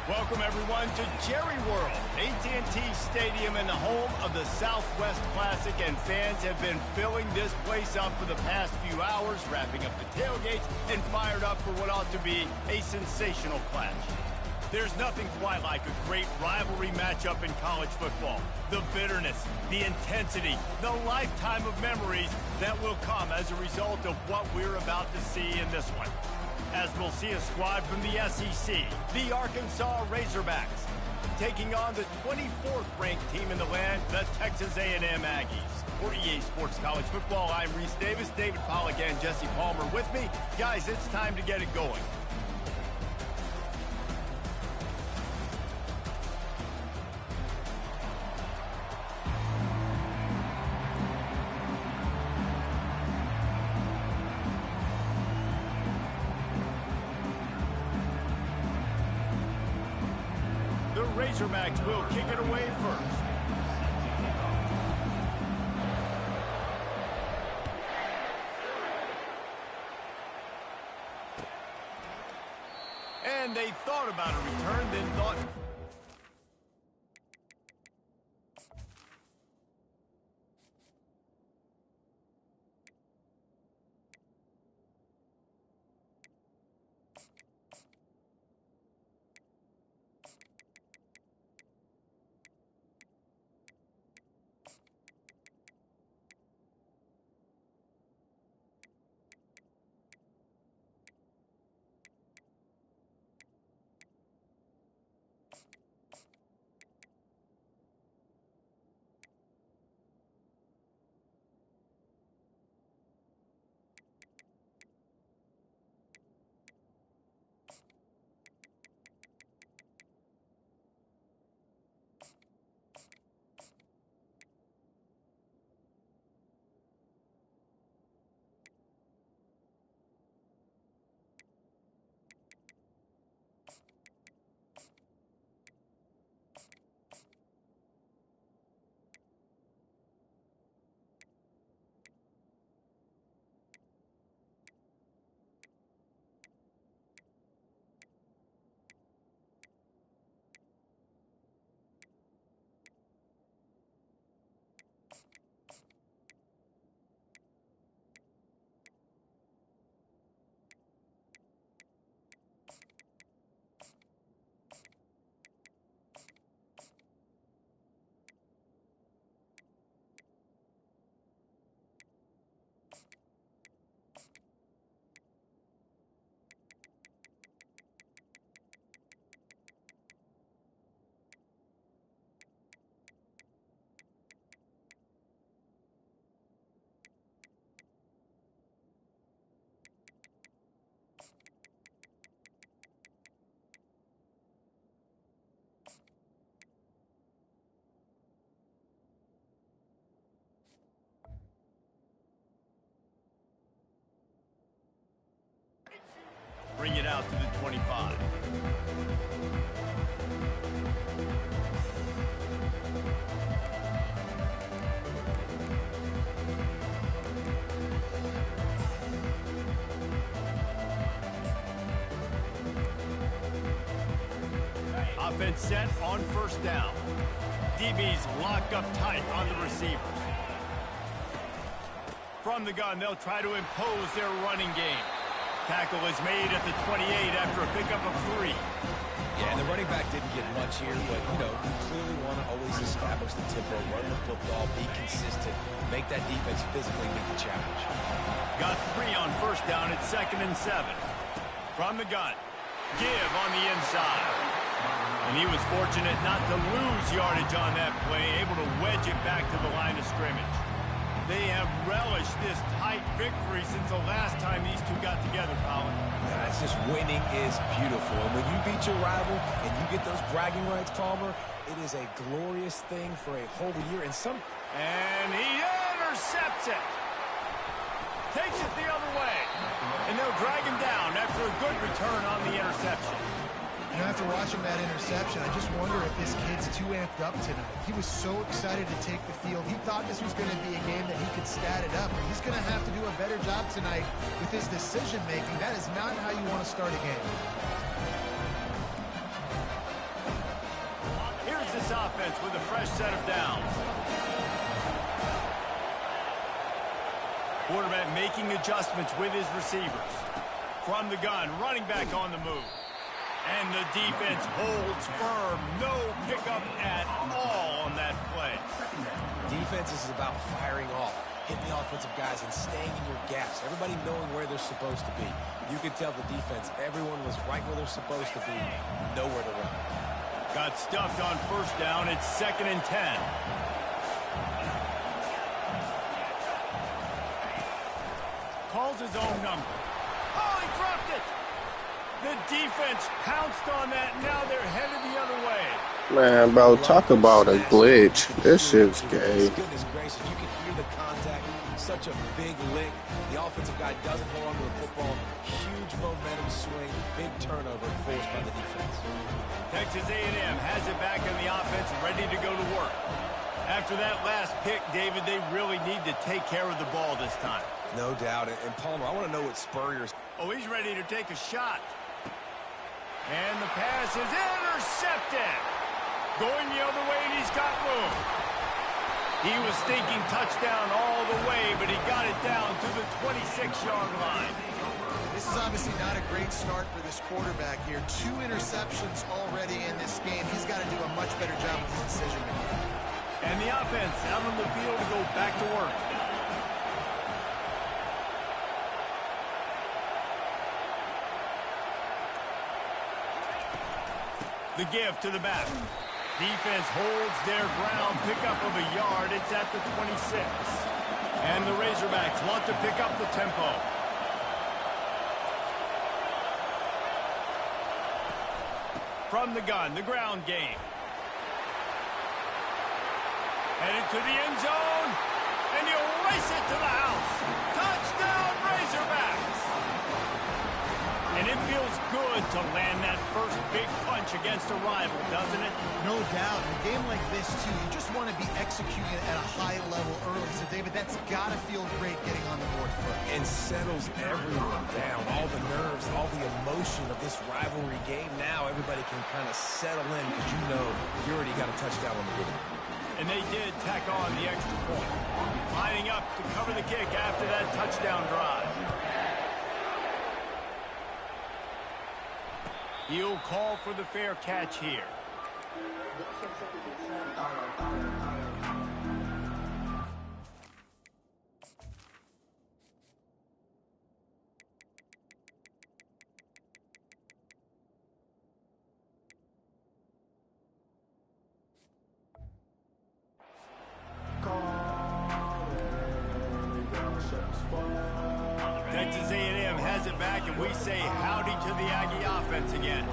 Welcome, everyone, to Jerry World, AT&T Stadium and the home of the Southwest Classic, and fans have been filling this place up for the past few hours, wrapping up the tailgates and fired up for what ought to be a sensational clash. There's nothing quite like a great rivalry matchup in college football. The bitterness, the intensity, the lifetime of memories that will come as a result of what we're about to see in this one. As we'll see a squad from the SEC, the Arkansas Razorbacks, taking on the 24th ranked team in the land, the Texas A&M Aggies. For EA Sports College Football, I'm Reese Davis, David Pollack and Jesse Palmer with me. Guys, it's time to get it going. The Razorbacks will kick it away first. And they thought about a return, then thought... bring it out to the 25. Offense set on first down. DBs lock up tight on the receivers. From the gun, they'll try to impose their running game. Tackle is made at the 28 after a pickup of 3. Yeah, and the running back didn't get much here, but, you clearly want to always establish the tempo, run the football, be consistent, make that defense physically meet the challenge. Got 3 on first down at 2nd and 7. From the gun, give on the inside. And he was fortunate not to lose yardage on that play, able to wedge it back to the line of scrimmage. They have relished this tight victory since the last time these two got together, Colin. Yeah, it's just winning is beautiful. And when you beat your rival and you get those bragging rights, Palmer, it is a glorious thing for a whole year. And he intercepts it. Takes it the other way. And they'll drag him down after a good return on the interception. After watching that interception, I just wonder if this kid's too amped up tonight. He was so excited to take the field. He thought this was going to be a game that he could stat it up. And he's going to have to do a better job tonight with his decision-making. That is not how you want to start a game. offense with a fresh set of downs. Quarterback making adjustments with his receivers. From the gun, running back on the move. And the defense holds firm. No pickup at all on that play. Defense is about firing off, hitting the offensive guys and staying in your gaps. Everybody knowing where they're supposed to be. You could tell the defense, everyone was right where they're supposed to be. Nowhere to run. Got stuffed on first down. It's 2nd and 10. Calls his own number. Oh, he dropped it! The defense pounced on that. Now they're headed the other way. Man, bro, talk about a glitch. This shit's gay. Goodness gracious, you can hear the contact. Such a big lick. The offensive guy doesn't hold on to the football. Huge momentum swing. Big turnover forced by the defense. Texas A&M has it back in the offense, ready to go to work. After that last pick, David, they really need to take care of the ball this time. No doubt. And Palmer, I want to know what Spurrier's... Oh, he's ready to take a shot. And the pass is intercepted. Going the other way, and he's got room. He was thinking touchdown all the way, but he got it down to the 26-yard line. This is obviously not a great start for this quarterback here. 2 interceptions already in this game. He's got to do a much better job with his decision-making. And the offense out on the field to go back to work. The give to the back. Defense holds their ground. Pickup of a yard. It's at the 26. And the Razorbacks want to pick up the tempo. From the gun, the ground game. Headed to the end zone. And he'll race it to the house. Touchdown, Razorbacks! And it feels good to land that first big punch against a rival, doesn't it? No doubt. In a game like this, too, you just want to be executing at a high level early. So, David, that's got to feel great getting on the board first. And settles everyone down. All the nerves, all the emotion of this rivalry game. Now everybody can kind of settle in because you know you already got a touchdown on the board. And they did tack on the extra point. Lining up to cover the kick after that touchdown drive. He'll call for the fair catch here. Texas A&M has it back, and we say howdy to the Aggie offense again.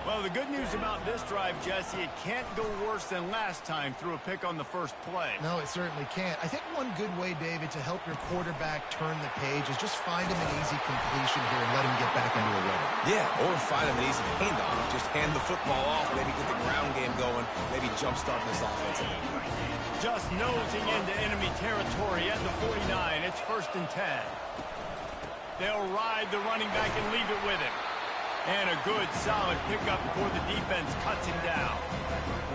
Well, the good news about this drive, Jesse, it can't go worse than last time through a pick on the first play. No, it certainly can't. I think one good way, David, to help your quarterback turn the page is just find him an easy completion here and let him get back into a rhythm. Yeah, or find him an easy handoff. Just hand the football off, maybe get the ground game going, maybe jumpstart this offense. Just nosing into enemy territory at the 49. It's 1st and 10. They'll ride the running back and leave it with him. And a good, solid pickup before the defense cuts him down.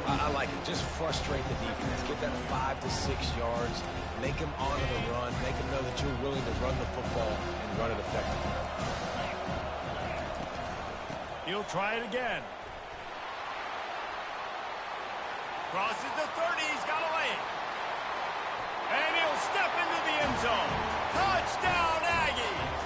I like it. Just frustrate the defense. Get that 5 to 6 yards. Make them honor the run. Make them know that you're willing to run the football and run it effectively. He'll try it again. Crosses the 30. He's got a lane. And he'll step into the end zone. Touchdown, Aggies!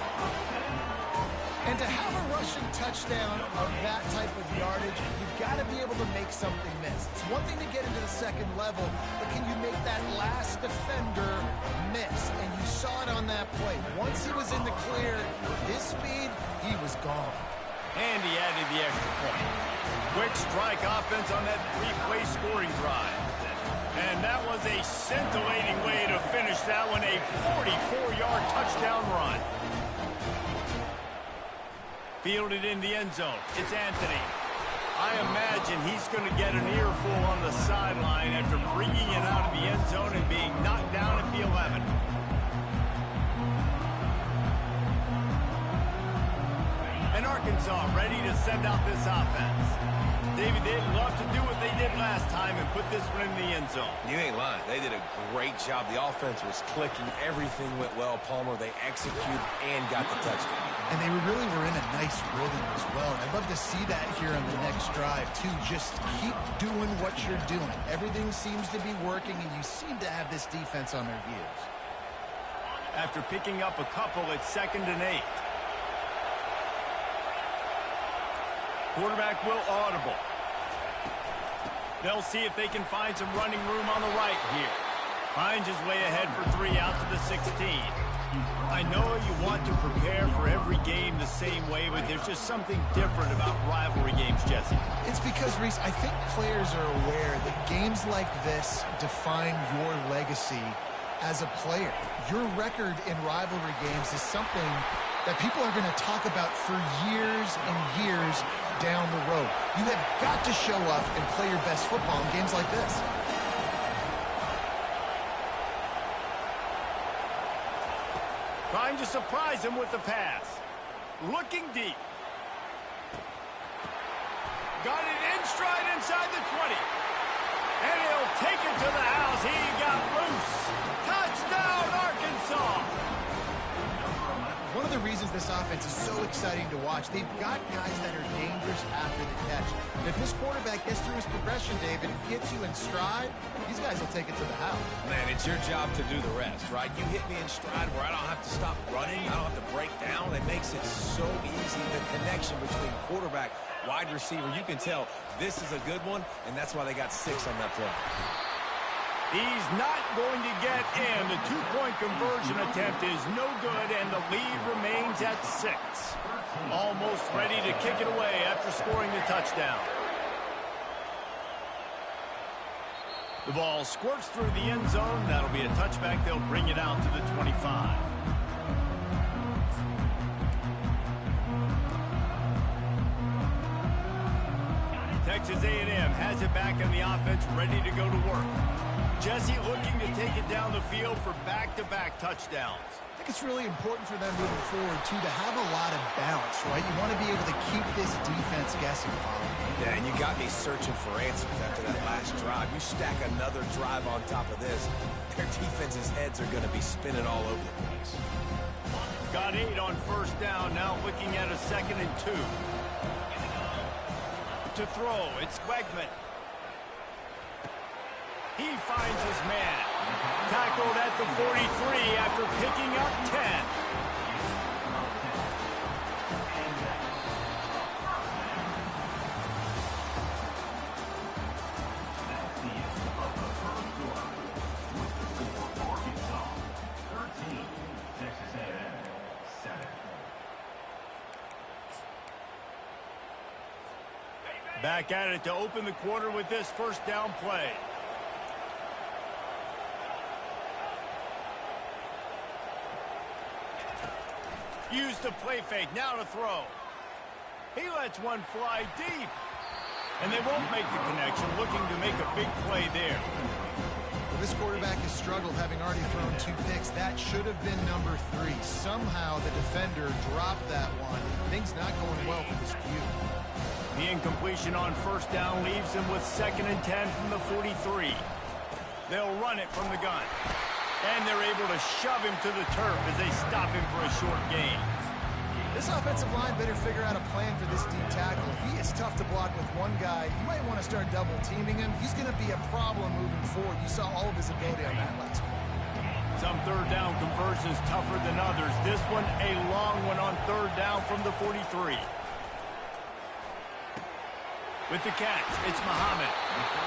And to have a rushing touchdown of that type of yardage, you've got to be able to make something miss. It's one thing to get into the second level, but can you make that last defender miss? And you saw it on that play. Once he was in the clear, his speed, he was gone. And he added the extra point. Quick strike offense on that 3-play scoring drive. And that was a scintillating way to finish that one, a 44-yard touchdown run. Fielded in the end zone. It's Anthony. I imagine he's going to get an earful on the sideline after bringing it out of the end zone and being knocked down at the 11. And our Arkansas ready to send out this offense. David, they'd love to do what they did last time and put this one in the end zone. You ain't lying. They did a great job. The offense was clicking. Everything went well. Palmer, they executed and got the touchdown. And they really were in a nice rhythm as well. And I'd love to see that here on the next drive, too. Just keep doing what you're doing. Everything seems to be working, and you seem to have this defense on their heels. After picking up a couple, it's 2nd and 8. Quarterback will audible. They'll see if they can find some running room on the right here. Finds his way ahead for 3 out to the 16. I know you want to prepare for every game the same way, but there's just something different about rivalry games, Jesse. It's because, Reese, I think players are aware that games like this define your legacy as a player. Your record in rivalry games is something that people are going to talk about for years and years down the road. You have got to show up and play your best football in games like this. Trying to surprise him with the pass. Looking deep. Got it in stride inside the 20. And he'll take it to the house. He got loose. Touchdown, Arkansas. One of the reasons this offense is so exciting to watch, they've got guys that are dangerous after the catch. And if this quarterback gets through his progression, David, and hits you in stride, these guys will take it to the house. Man, it's your job to do the rest, right? You hit me in stride where I don't have to stop running. I don't have to break down. It makes it so easy. The connection between quarterback, wide receiver, you can tell this is a good one, and that's why they got 6 on that play. He's not going to get in. The two-point conversion attempt is no good, and the lead remains at 6. Almost ready to kick it away after scoring the touchdown. The ball squirts through the end zone. That'll be a touchback. They'll bring it out to the 25. Texas A&M has it back on the offense, ready to go to work. Jesse looking to take it down the field for back-to-back touchdowns. I think it's really important for them moving forward, too, to have a lot of balance, right? You want to be able to keep this defense guessing, Paul. Yeah, and you got me searching for answers after that last drive. You stack another drive on top of this, their defense's heads are going to be spinning all over the place. Got 8 on first down, now looking at a 2nd and 2. To throw, it's Wegman. He finds his man. Tackled at the 43 after picking up 10. Back at it to open the quarter with this first down play. Use the play fake, now to throw. He lets one fly deep. And they won't make the connection, looking to make a big play there. Well, this quarterback has struggled, having already thrown 2 picks. That should have been number 3. Somehow the defender dropped that one. Things not going well for this Q. The incompletion on first down leaves him with 2nd and 10 from the 43. They'll run it from the gun. And they're able to shove him to the turf as they stop him for a short gain. This offensive line better figure out a plan for this D tackle. He is tough to block with one guy. You might want to start double teaming him. He's going to be a problem moving forward. You saw all of his ability on that last one. Some third down conversions tougher than others. This one a long one on third down from the 43. With the catch, it's Muhammad.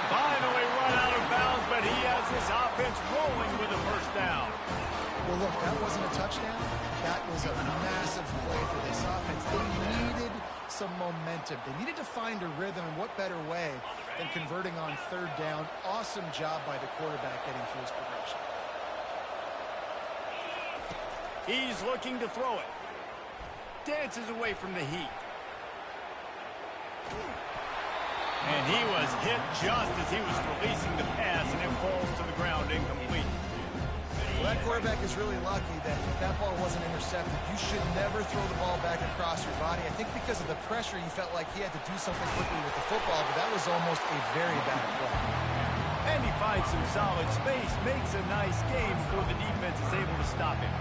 Finally run out of bounds, but he has this offense rolling with a first down. Well, look, that wasn't a touchdown. That was a massive play for this offense. They needed some momentum. They needed to find a rhythm, and what better way than converting on third down. Awesome job by the quarterback getting through his progression. He's looking to throw it. Dances away from the heat. And he was hit just as he was releasing the pass, and it falls to the ground incomplete. Well, that quarterback is really lucky that if that ball wasn't intercepted, you should never throw the ball back across your body. I think because of the pressure, you felt like he had to do something quickly with the football, but that was almost a very bad play. And he finds some solid space, makes a nice game before the defense is able to stop him.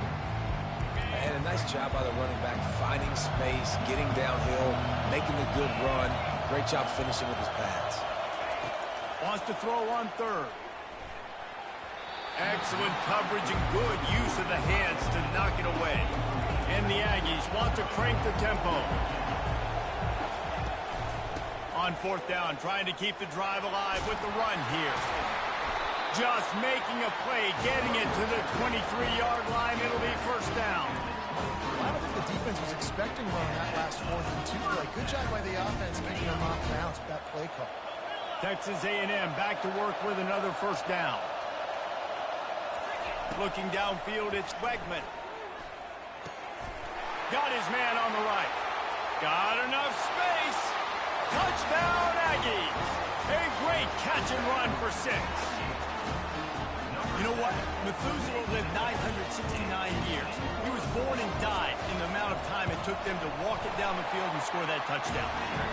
And a nice job by the running back, finding space, getting downhill, making a good run. Great job finishing with his pads. Wants to throw on third. Excellent coverage and good use of the hands to knock it away. And the Aggies want to crank the tempo. On fourth down, trying to keep the drive alive with the run here. Just making a play, getting it to the 23-yard line. It'll be first down. I don't think the defense was expecting one on that last 4th and 2 play. Good job by the offense keeping them off bounds with that play call. Texas A&M back to work with another first down. Looking downfield, it's Wegman. Got his man on the right. Got enough space. Touchdown, Aggies. A great catch and run for 6. You know what? Methuselah lived 969 years. He was born and died in the amount of time it took them to walk it down the field and score that touchdown.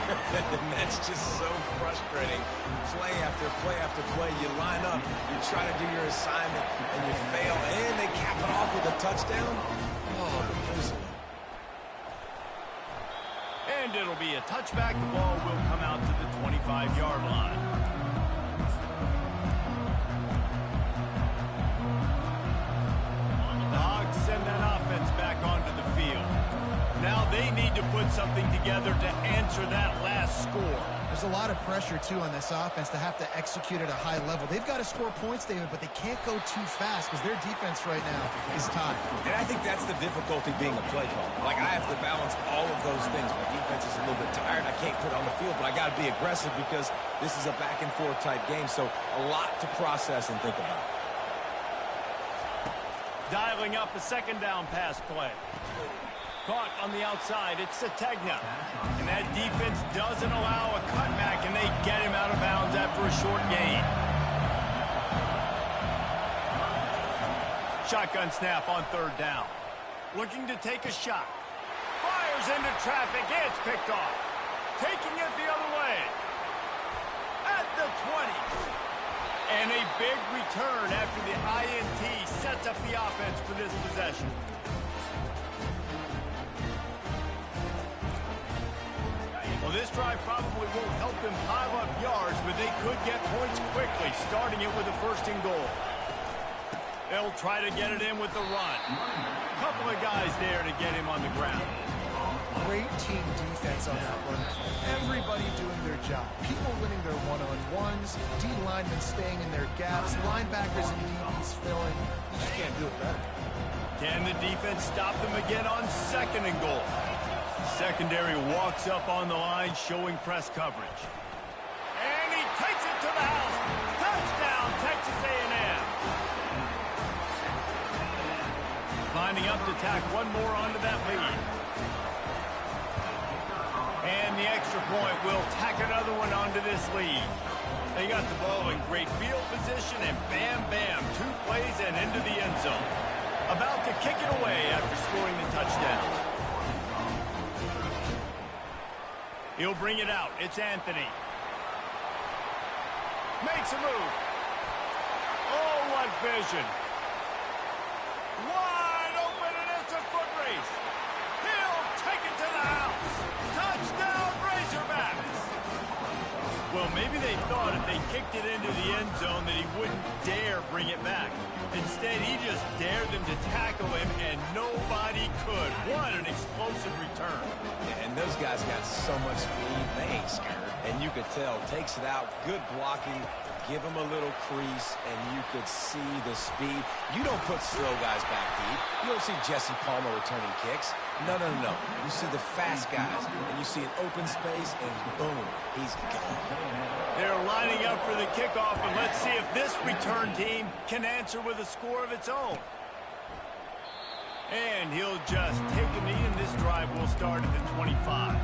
And that's just so frustrating. Play after play after play, you line up, you try to do your assignment, and you fail, and they cap it off with a touchdown. Oh, Methuselah. And it'll be a touchback. The ball will come out to the 25-yard line. The Hogs send that offense back onto the field. Now they need to put something together to answer that last score. There's a lot of pressure, too, on this offense to have to execute at a high level. They've got to score points, David, but they can't go too fast because their defense right now is tied. And I think that's the difficulty being a play caller. Like, I have to balance all of those things. My defense is a little bit tired. I can't put on the field, but I got to be aggressive because this is a back-and-forth type game, so a lot to process and think about. Dialing up a second down pass play. Caught on the outside, it's Sategna. And that defense doesn't allow a cutback, and they get him out of bounds after a short gain. Shotgun snap on third down. Looking to take a shot. Fires into traffic, it's picked off. Taking it the other way. At the 20. And a big return after the INT sets up the offense for this possession. Well, this drive probably won't help them pile up yards, but they could get points quickly, starting it with a 1st and goal. They'll try to get it in with the run. Couple of guys there to get him on the ground. Great team defense on that run. Everybody doing their job. People winning their one-on-ones, D linemen staying in their gaps, linebackers and DBs filling. You just can't do it better. Can the defense stop them again on 2nd and goal? Secondary walks up on the line, showing press coverage. And he takes it to the house. Touchdown, Texas A&M. Lining up to tack one more onto that lead. And the extra point will tack another one onto this lead. They got the ball in great field position, and bam, bam, 2 plays and into the end zone. About to kick it away after scoring the touchdown. He'll bring it out. It's Anthony. Makes a move. Oh, what vision. Wide open, and it's a foot race. He'll take it to the house. Touchdown, Razorbacks. Well, maybe they thought if they kicked it into the end zone that he wouldn't dare bring it back. Instead, he just dared them to tackle him, and nobody could. What an explosive return. Yeah, and those guys got so much speed, they ain't scared. And you could tell, takes it out, good blocking, give him a little crease, and you could see the speed. You don't put slow guys back deep. You don't see Jesse Palmer returning kicks. No, no, no. You see the fast guys, and you see an open space, and boom, he's gone. They're lining up for the kickoff, and let's see if this return team can answer with a score of its own. And he'll just take a knee, and this drive will start at the 25.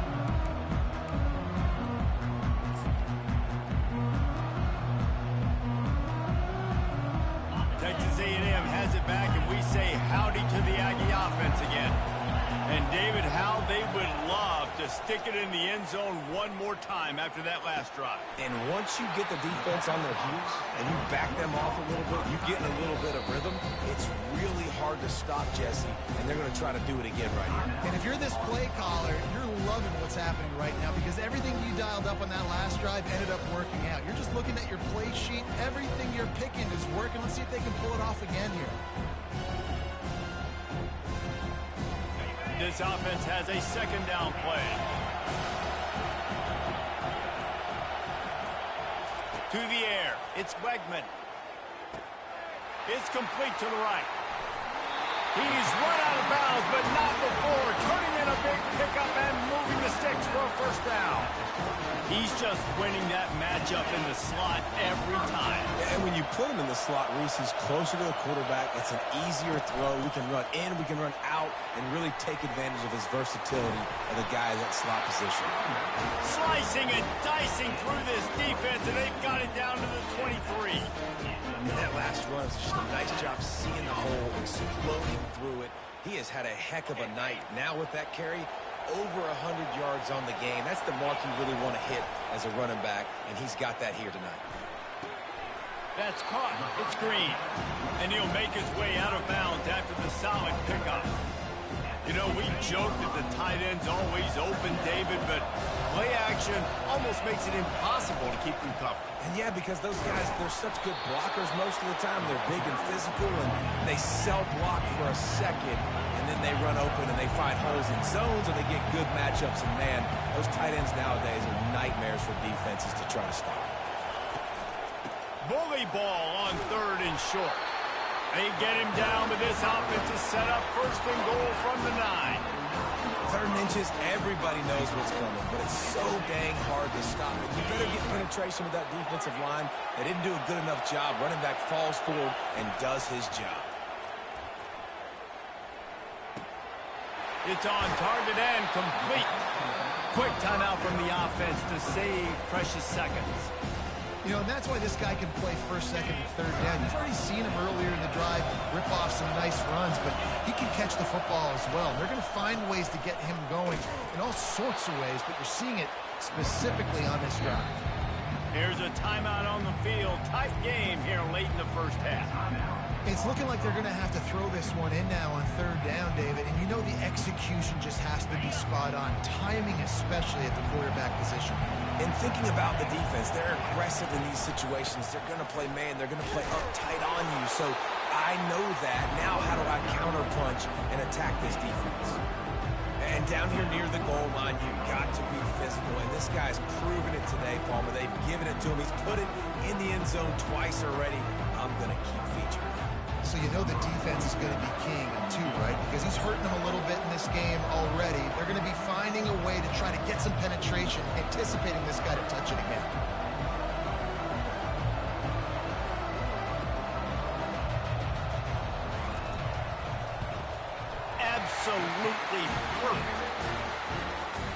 Texas A&M has it back, and we say howdy to the Aggie offense again. And, David, how they would love to stick it in the end zone one more time after that last drive. And once you get the defense on their heels and you back them off a little bit, you get in a little bit of rhythm, it's really hard to stop, Jesse, and they're going to try to do it again right here. And if you're this play caller, you're loving what's happening right now because everything you dialed up on that last drive ended up working out. You're just looking at your play sheet. Everything you're picking is working. Let's see if they can pull it off again here. This offense has a second down play. To the air, it's Wegman. It's complete to the right. He's run out of bounds, but not before turning in a big pickup and moving the sticks for a first down. He's just winning that matchup in the slot every time. And when you put him in the slot, Reese, he's closer to the quarterback. It's an easier throw. We can run in, we can run out, and really take advantage of his versatility of the guy in that slot position. Slicing and dicing through this defense, and they've got it down to the 23. And that last run is just a nice job seeing the hole, exploding through it. He has had a heck of a night. Now with that carry, over 100 yards on the game. That's the mark you really want to hit as a running back, and he's got that here tonight. That's caught. It's Green. And he'll make his way out of bounds after the solid pickup. You know, we joked that the tight end's always open, David, but play action almost makes it impossible to keep them covered. And yeah, because those guys, they're such good blockers most of the time. They're big and physical, and they self-block for a second, and then they run open and they find holes in zones, and they get good matchups. And, man, those tight ends nowadays are nightmares for defenses to try to stop. Bully ball on third and short. They get him down, but this offense is set up first and goal from the 9. Third and inches, everybody knows what's coming, but it's so dang hard to stop it. You better get penetration with that defensive line. They didn't do a good enough job. Running back falls forward and does his job. It's on target and complete. Quick timeout from the offense to save precious seconds. You know, and that's why this guy can play first, second, and third down. You've already seen him earlier in the drive rip off some nice runs, but he can catch the football as well. They're going to find ways to get him going in all sorts of ways, but you're seeing it specifically on this drive. Here's a timeout on the field. Tight game here late in the first half. It's looking like they're going to have to throw this one in now on third down, David. And you know the execution just has to be spot on. Timing especially at the quarterback position. And thinking about the defense, they're aggressive in these situations. They're going to play man. They're going to play up tight on you. So I know that. Now how do I counterpunch and attack this defense? And down here near the goal line, you've got to be physical. And this guy's proven it today, Palmer. They've given it to him. He's put it in the end zone twice already. I'm going to keep featuring him. So you know the defense is going to be keying him too, right? Because he's hurting them a little bit in this game already. They're going to be finding a way to try to get some penetration, anticipating this guy to touch it again. Absolutely perfect.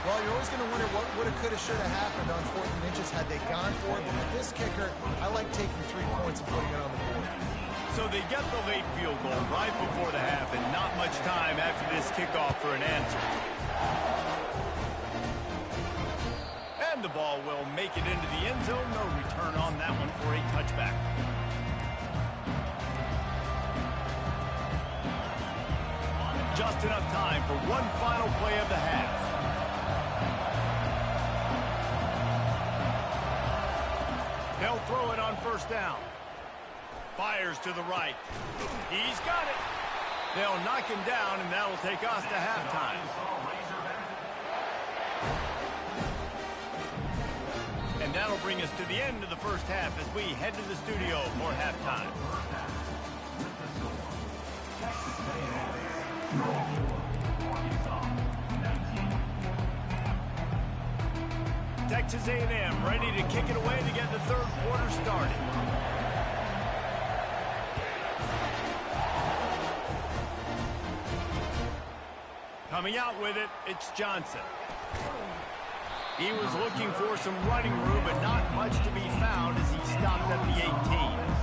Well, you're always going to wonder what woulda, coulda, shoulda happened on 4th and inches had they gone for it. But with this kicker, I like taking 3 points and putting it on the board. So they get the late field goal right before the half, and not much time after this kickoff for an answer. And the ball will make it into the end zone. No return on that one for a touchback. Just enough time for one final play of the half. They'll throw it on first down. Fires to the right. He's got it. They'll knock him down, and that'll take us to halftime. And that'll bring us to the end of the first half as we head to the studio for halftime. Texas A&M ready to kick it away to get the third quarter started. Coming out with it, it's Johnson. He was looking for some running room, but not much to be found as he stopped at the 18.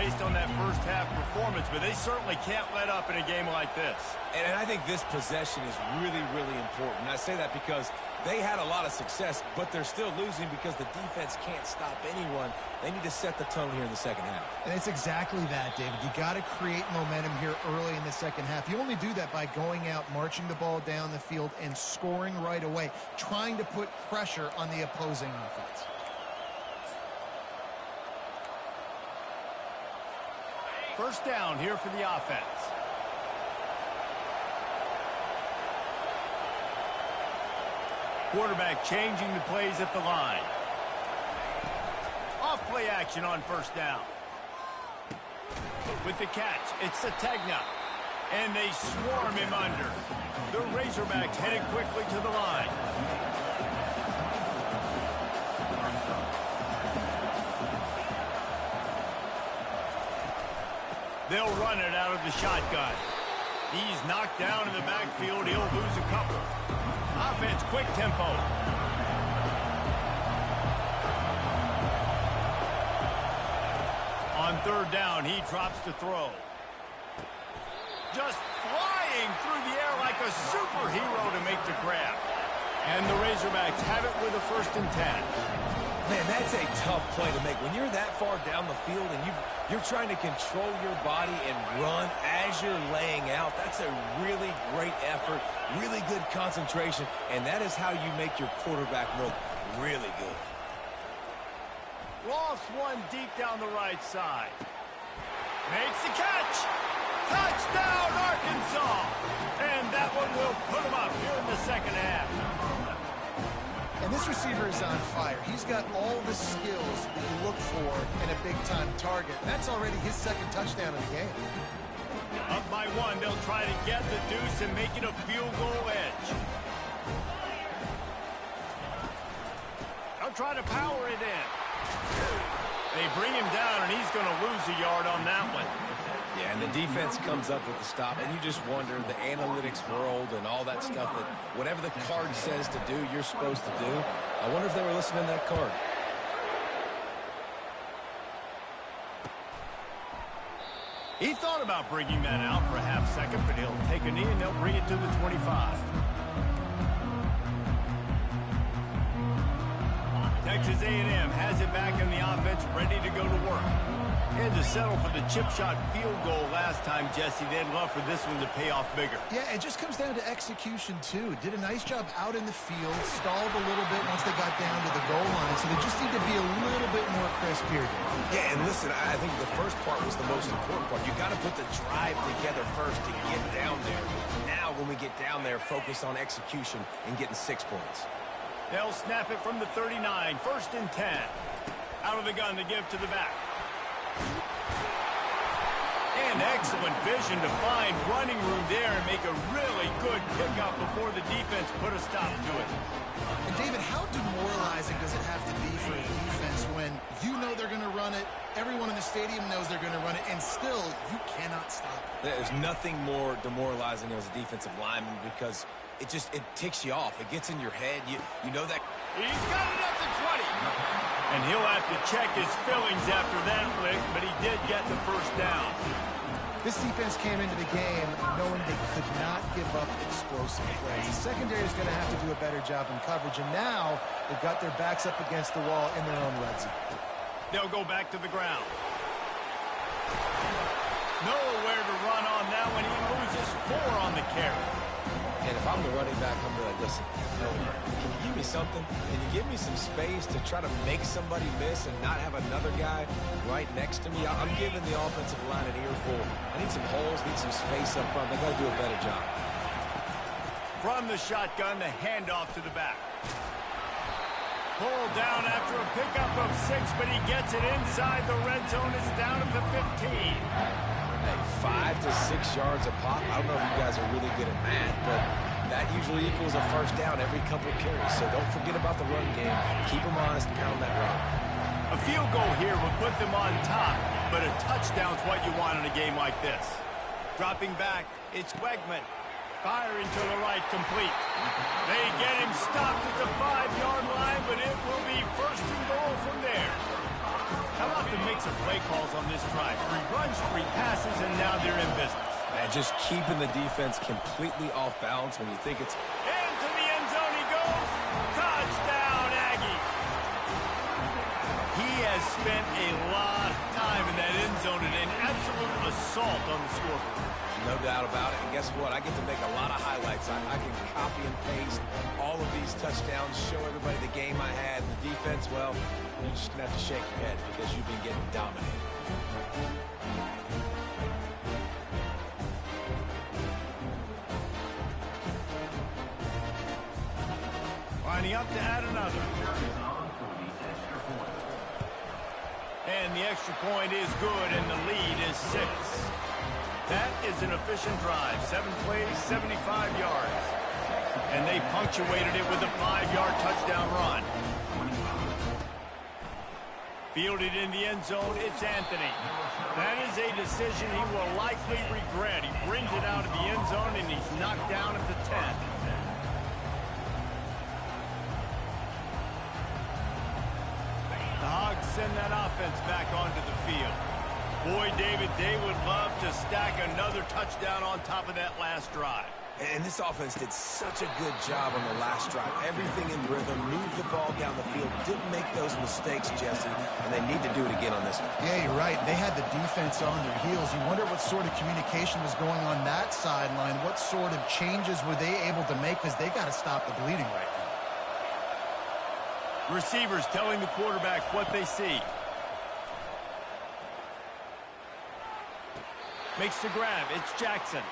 based on that first half performance, but they certainly can't let up in a game like this. And I think this possession is really, really important. I say that because they had a lot of success, but they're still losing because the defense can't stop anyone. They need to set the tone here in the second half. And it's exactly that, David. You got to create momentum here early in the second half. You only do that by going out, marching the ball down the field, and scoring right away, trying to put pressure on the opposing offense. First down here for the offense. Quarterback changing the plays at the line. Off play action on first down. With the catch, it's Sategna. And they swarm him under. The Razorbacks headed quickly to the line. They'll run it out of the shotgun. He's knocked down in the backfield. He'll lose a couple. Offense, quick tempo. On third down, he drops to throw. Just flying through the air like a superhero to make the grab. And the Razorbacks have it with a 1st and 10. Man, that's a tough play to make. When you're that far down the field and you're trying to control your body and run as you're laying out, that's a really great effort, really good concentration, and that is how you make your quarterback look really good. Lost one deep down the right side. Makes the catch. Touchdown, Arkansas. And that one will put them up here in the second half. And this receiver is on fire. He's got all the skills that you look for in a big-time target. That's already his 2nd touchdown of the game. Up by 1, they'll try to get the deuce and make it a field goal edge. They'll try to power it in. They bring him down, and he's going to lose a yard on that one. Yeah, and the defense comes up with the stop, and you just wonder, the analytics world and all that stuff, that whatever the card says to do, you're supposed to do. I wonder if they were listening to that card. He thought about bringing that out for a half second, but he'll take a knee, and they'll bring it to the 25. Texas A&M has it back in the offense, ready to go to work. Had to settle for the chip shot field goal last time, Jesse. They'd love for this one to pay off bigger. Yeah, it just comes down to execution, too. Did a nice job out in the field, stalled a little bit once they got down to the goal line, so they just need to be a little bit more crisp here. Yeah, and listen, I think the first part was the most important part. You got to put the drive together first to get down there. Now, when we get down there, focus on execution and getting 6 points. They'll snap it from the 39, 1st and 10. Out of the gun to give to the back. And excellent vision to find running room there and make a really good pickup before the defense put a stop to it. And David, how demoralizing does it have to be for a defense when you know they're going to run it, everyone in the stadium knows they're going to run it, and still you cannot stop it? There's nothing more demoralizing as a defensive lineman because it ticks you off. It gets in your head. You know that. He's got it at the 20. And he'll have to check his fillings after that lick, but he did get the 1st down. This defense came into the game knowing they could not give up explosive plays. The secondary is going to have to do a better job in coverage, and now they've got their backs up against the wall in their own red zone. They'll go back to the ground. Nowhere to run on that one. He loses 4 on the carry. And if I'm the running back, I'm like, listen, can you give me something? Can you give me some space to try to make somebody miss and not have another guy right next to me? I'm giving the offensive line an earful. I need some holes, need some space up front. They got to do a better job. From the shotgun, the handoff to the back. Pulled down after a pickup of 6, but he gets it inside the red zone. It's down at the 15. Hey, 5 to 6 yards a pop. I don't know if you guys are really good at math, but that usually equals a 1st down every couple of carries. So don't forget about the run game. Keep them honest, pound that rock. A field goal here would put them on top, but a touchdown's what you want in a game like this. Dropping back, it's Wegman. Firing to the right, complete. They get him stopped at the 5-yard line, but it will be 1st and goal from there. How about the mix of play calls on this drive? 3 runs, 3 passes, and now they're in business. And just keeping the defense completely off balance when you think it's... Into the end zone he goes. Touchdown, Aggie. He has spent a lot of time in that end zone and an absolute assault on the scoreboard. No doubt about it. And guess what? I get to make a lot of highlights. I can copy and paste all of these touchdowns, show everybody the game I had. The defense, well, you're just going to have to shake your head because you've been getting dominated. Lining up to add another. And the extra point is good, and the lead is 6. That is an efficient drive. 7 plays, 75 yards. And they punctuated it with a 5-yard touchdown run. Fielded in the end zone, it's Anthony. That is a decision he will likely regret. He brings it out of the end zone, and he's knocked down at the 10. The Hogs send that offense back onto the field. Boy, David, they would love to stack another touchdown on top of that last drive. And this offense did such a good job on the last drive. Everything in rhythm, moved the ball down the field, didn't make those mistakes, Jesse, and they need to do it again on this one. Yeah, you're right. They had the defense on their heels. You wonder what sort of communication was going on that sideline. What sort of changes were they able to make, because they got to stop the bleeding right now. Receivers telling the quarterback what they see. Makes the grab. It's Jackson.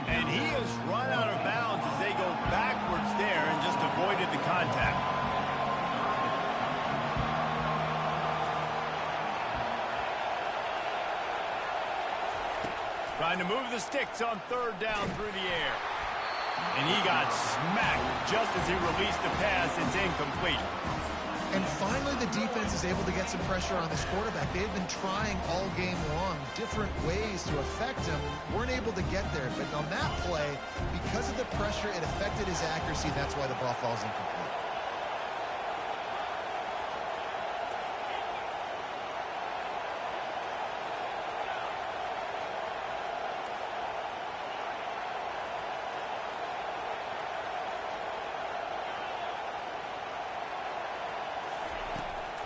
And he has run out of bounds as they go backwards there and just avoided the contact. Trying to move the sticks on 3rd down through the air. And he got smacked just as he released the pass. It's incomplete. And finally, the defense is able to get some pressure on this quarterback. They've been trying all game long different ways to affect him. Weren't able to get there. But on that play, because of the pressure, it affected his accuracy. That's why the ball falls incomplete.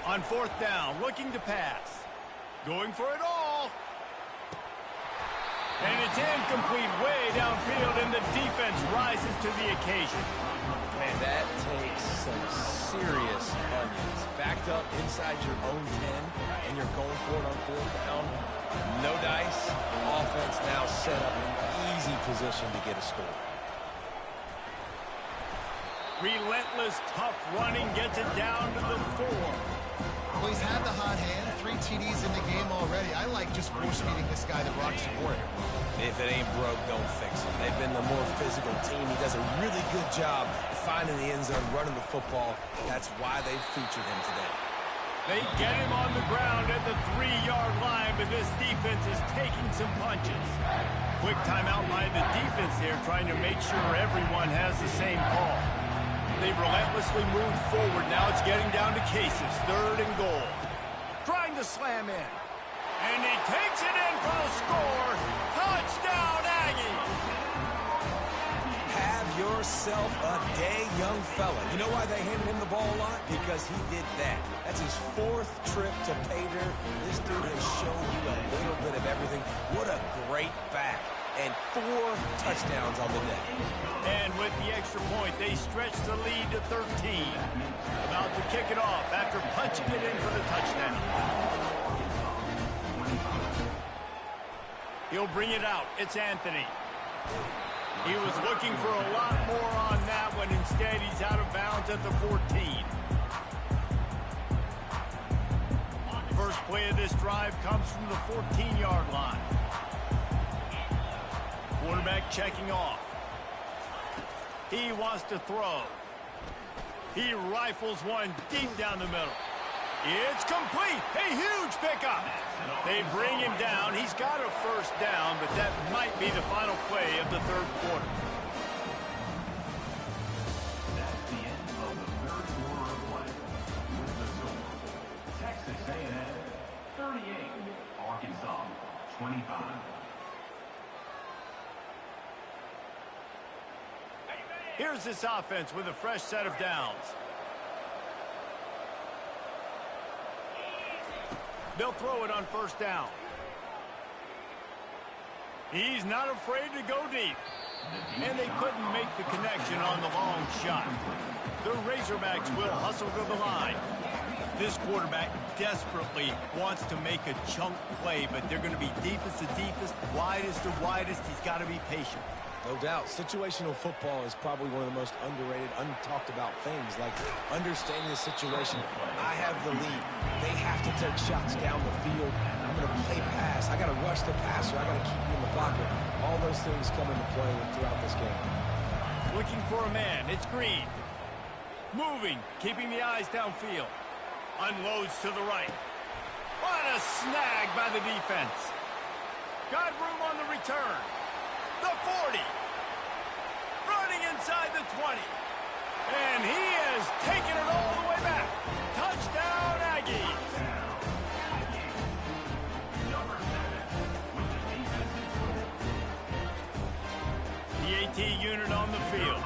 On 4th down, looking to pass. Going for it all. And it's incomplete way downfield, and the defense rises to the occasion. Man, that takes some serious onions. Backed up inside your own 10, and you're going for it on 4th down. No dice. Offense now set up in easy position to get a score. Relentless, tough running gets it down to the 4. Well, he's had the hot hand, 3 TDs in the game already. I like just force-feeding this guy the rock support. If it ain't broke, don't fix it. They've been the more physical team. He does a really good job finding the end zone, running the football. That's why they featured him today. They get him on the ground at the 3-yard line, but this defense is taking some punches. Quick timeout by the defense here, trying to make sure everyone has the same call. They've relentlessly moved forward. Now it's getting down to cases. 3rd and goal. Trying to slam in. And he takes it in for the score. Touchdown, Aggie! Have yourself a day, young fella. You know why they handed him the ball a lot? Because he did that. That's his 4th trip to pay dirt. This dude has shown you a little bit of everything. What a great back. And 4 touchdowns on the day. And with the extra point, they stretch the lead to 13. About to kick it off after punching it in for the touchdown. He'll bring it out. It's Anthony. He was looking for a lot more on that one. Instead, he's out of bounds at the 14. First play of this drive comes from the 14-yard line. Quarterback checking off. He wants to throw. He rifles one deep down the middle. It's complete. A huge pickup. They bring him down. He's got a 1st down, but that might be the final play of the 3rd quarter. That's the end of the 3rd quarter of play. With the score, Texas A&M Here's this offense with a fresh set of downs. They'll throw it on first down. He's not afraid to go deep. And they couldn't make the connection on the long shot. The Razorbacks will hustle to the line. This quarterback desperately wants to make a chunk play, but they're going to be deepest to deepest, widest to widest. He's got to be patient. No doubt. Situational football is probably one of the most underrated, untalked about things, like understanding the situation. I have the lead. They have to take shots down the field. I'm going to play pass. I got to rush the passer. I got to keep him in the pocket. All those things come into play throughout this game. Looking for a man. It's Green. Moving, keeping the eyes downfield. Unloads to the right. What a snag by the defense. Got room on the return. The 40. Running inside the 20. And he has taken it all the way back. Touchdown, Aggies. The AT unit on the field.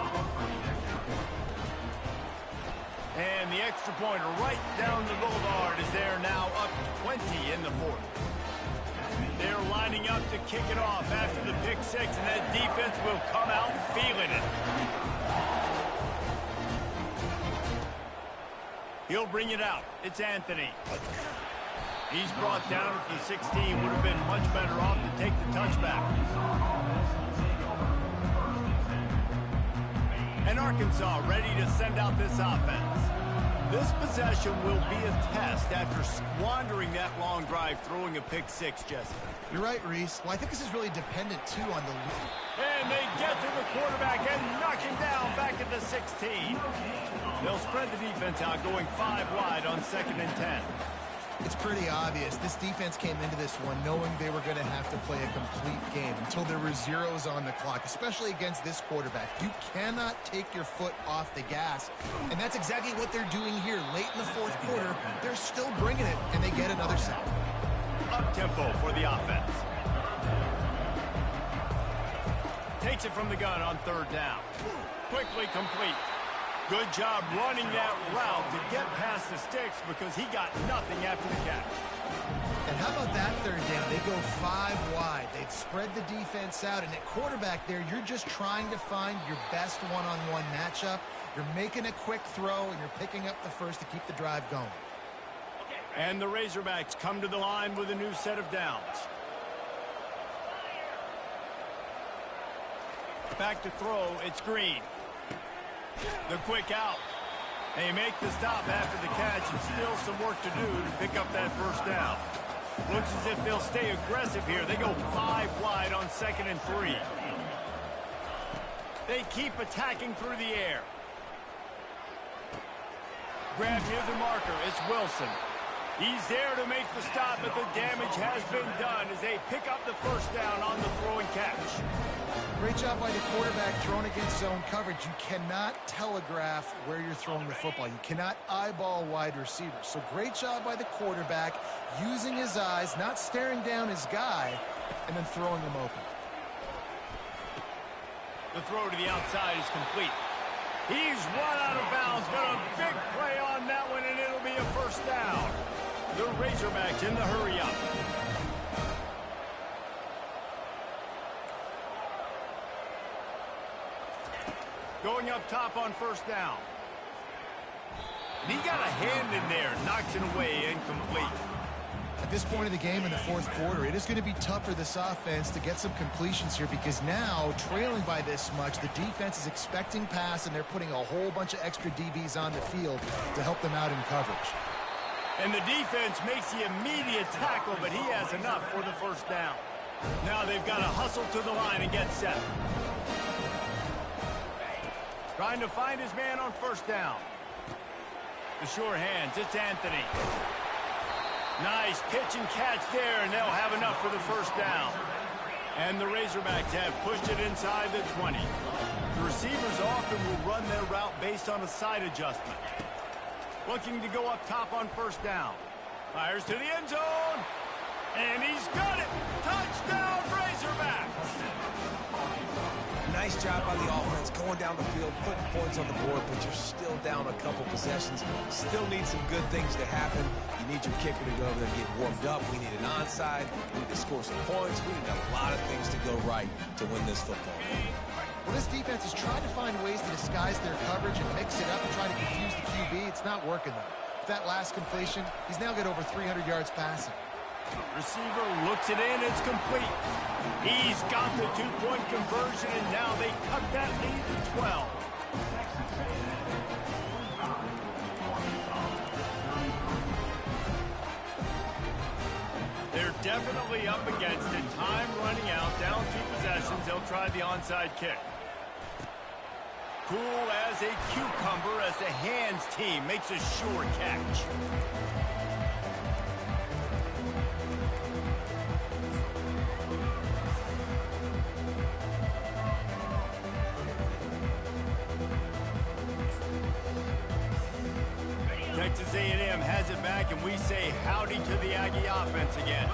And the extra pointer right down the boulevard is there now, up 20 in the fourth. They're lining up to kick it off after the pick six, and that defense will come out feeling it. He'll bring it out. It's Anthony. He's brought down at the 16. Would have been much better off to take the touchback. And Arkansas ready to send out this offense. This possession will be a test after squandering that long drive, throwing a pick six, Jesse. You're right, Reese. Well, I think this is really dependent, too, on the lead. And they get to the quarterback and knock him down back at the 16. They'll spread the defense out, going 5 wide on 2nd and 10. It's pretty obvious. This defense came into this one knowing they were going to have to play a complete game until there were zeros on the clock, especially against this quarterback. You cannot take your foot off the gas, and that's exactly what they're doing here. Late in the fourth quarter, they're still bringing it, and they get another sack. Up-tempo for the offense. Takes it from the gun on 3rd down. Quickly complete. Good job running that route to get past the sticks because he got nothing after the catch. And how about that 3rd down? They go 5 wide. They'd spread the defense out, and at quarterback there, you're just trying to find your best one-on-one matchup. You're making a quick throw, and you're picking up the first to keep the drive going. And the Razorbacks come to the line with a new set of downs. Back to throw, it's Green. The quick out. They make the stop after the catch, and still some work to do to pick up that first down. Looks as if they'll stay aggressive here. They go 5 wide on 2nd and 3. They keep attacking through the air. Grab near the marker. It's Wilson. He's there to make the stop, but the damage has been done as they pick up the first down on the throw and catch. Great job by the quarterback throwing against zone coverage. You cannot telegraph where you're throwing the football. You cannot eyeball wide receivers. So great job by the quarterback using his eyes, not staring down his guy, and then throwing him open. The throw to the outside is complete. He's run out of bounds, but a big play on that one, and it'll be a first down. The Razorbacks in the hurry up. Going up top on first down. And he got a hand in there, knocks it away, incomplete. At this point of the game in the fourth quarter, it is going to be tough for this offense to get some completions here because now, trailing by this much, the defense is expecting pass, and they're putting a whole bunch of extra DBs on the field to help them out in coverage. And the defense makes the immediate tackle, but he has enough for the first down. Now they've got to hustle to the line and get set. Trying to find his man on first down. The sure hands, it's Anthony. Nice pitch and catch there, and they'll have enough for the first down. And the Razorbacks have pushed it inside the 20. The receivers often will run their route based on a side adjustment. Looking to go up top on first down. Fires to the end zone. And he's got it. Touchdown! Nice job by the offense, going down the field, putting points on the board, but you're still down a couple possessions. Still need some good things to happen. You need your kicker to go over there and get warmed up. We need an onside. We need to score some points. We need a lot of things to go right to win this football game. Well, this defense is trying to find ways to disguise their coverage and mix it up and try to confuse the QB. It's not working, though. With that last completion, he's now got over 300 yards passing. Receiver looks it in. It's complete. He's got the two-point conversion, and now they cut that lead to 12. They're definitely up against it. Time running out. Down 2 possessions. They'll try the onside kick. Cool as a cucumber as the hands team makes a sure catch. Texas A&M has it back, and we say howdy to the Aggie offense again.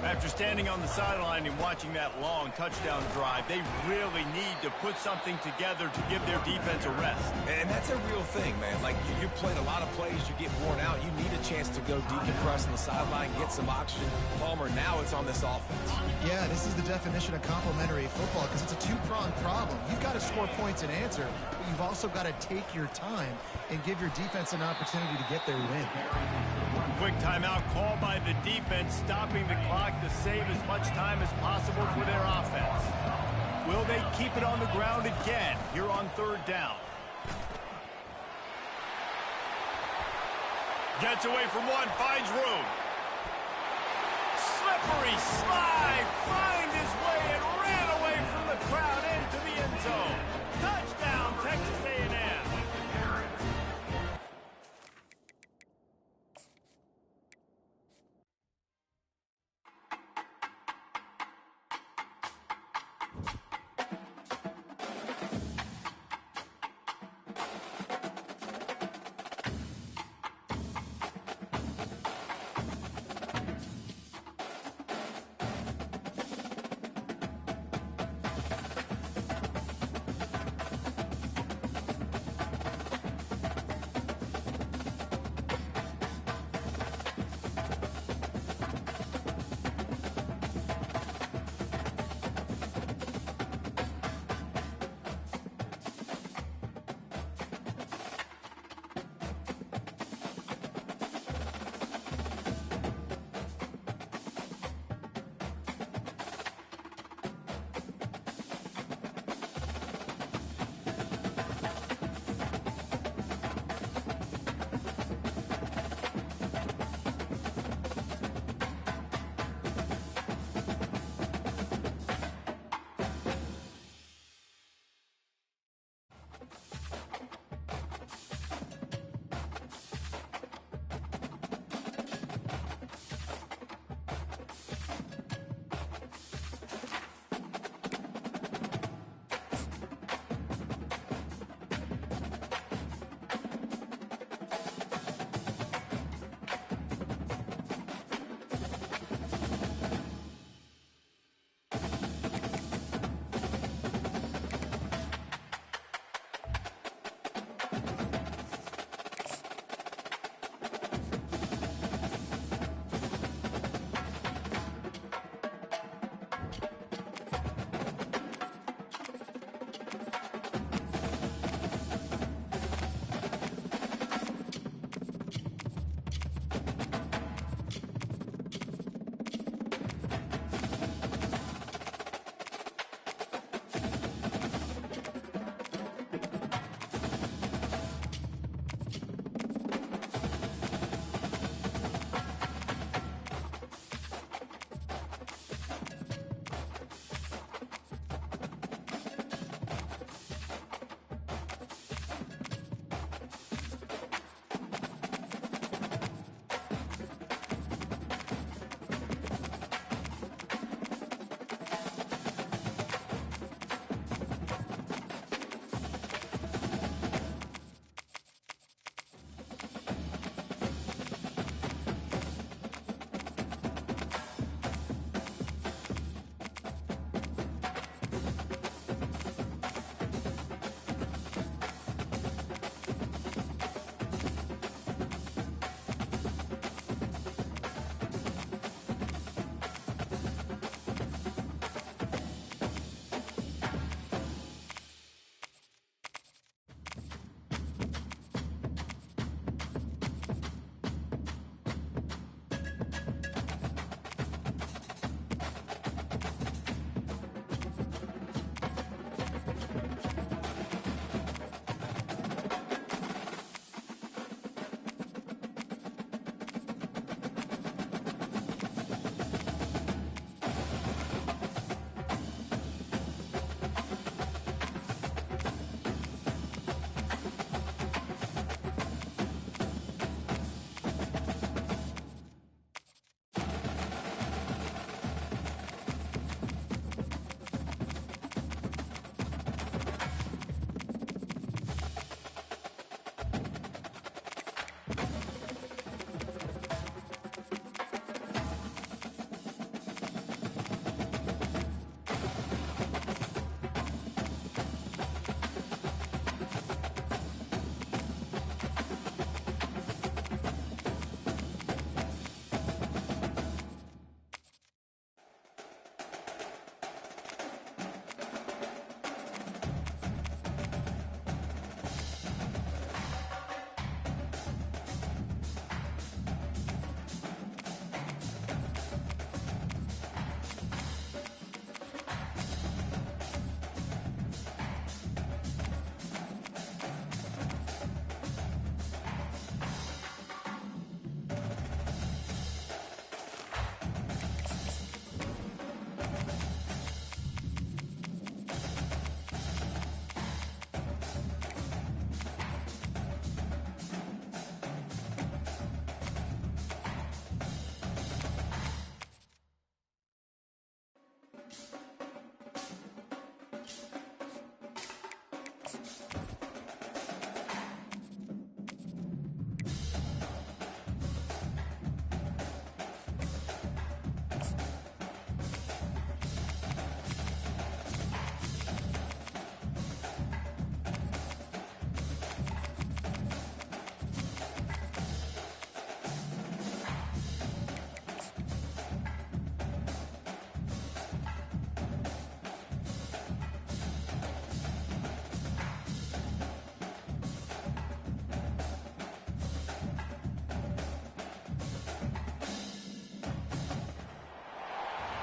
After standing on the sideline and watching that long touchdown drive, they really need to put something together to give their defense a rest. And that's a real thing, man. Like, you played a lot of plays, you get worn out. You need a chance to go decompress on the sideline, get some oxygen. Palmer, now it's on this offense. Yeah, this is the definition of complementary football because it's a two-pronged problem. You've got to score points and answer, but you've also got to take your time and give your defense an opportunity to get their win. Quick timeout call by the defense, stopping the clock to save as much time as possible for their offense. Will they keep it on the ground again here on 3rd down? Gets away from one, finds room. Slippery slide, find his way and ran away from the crowd into the end zone. Touchdown, Texas A&M.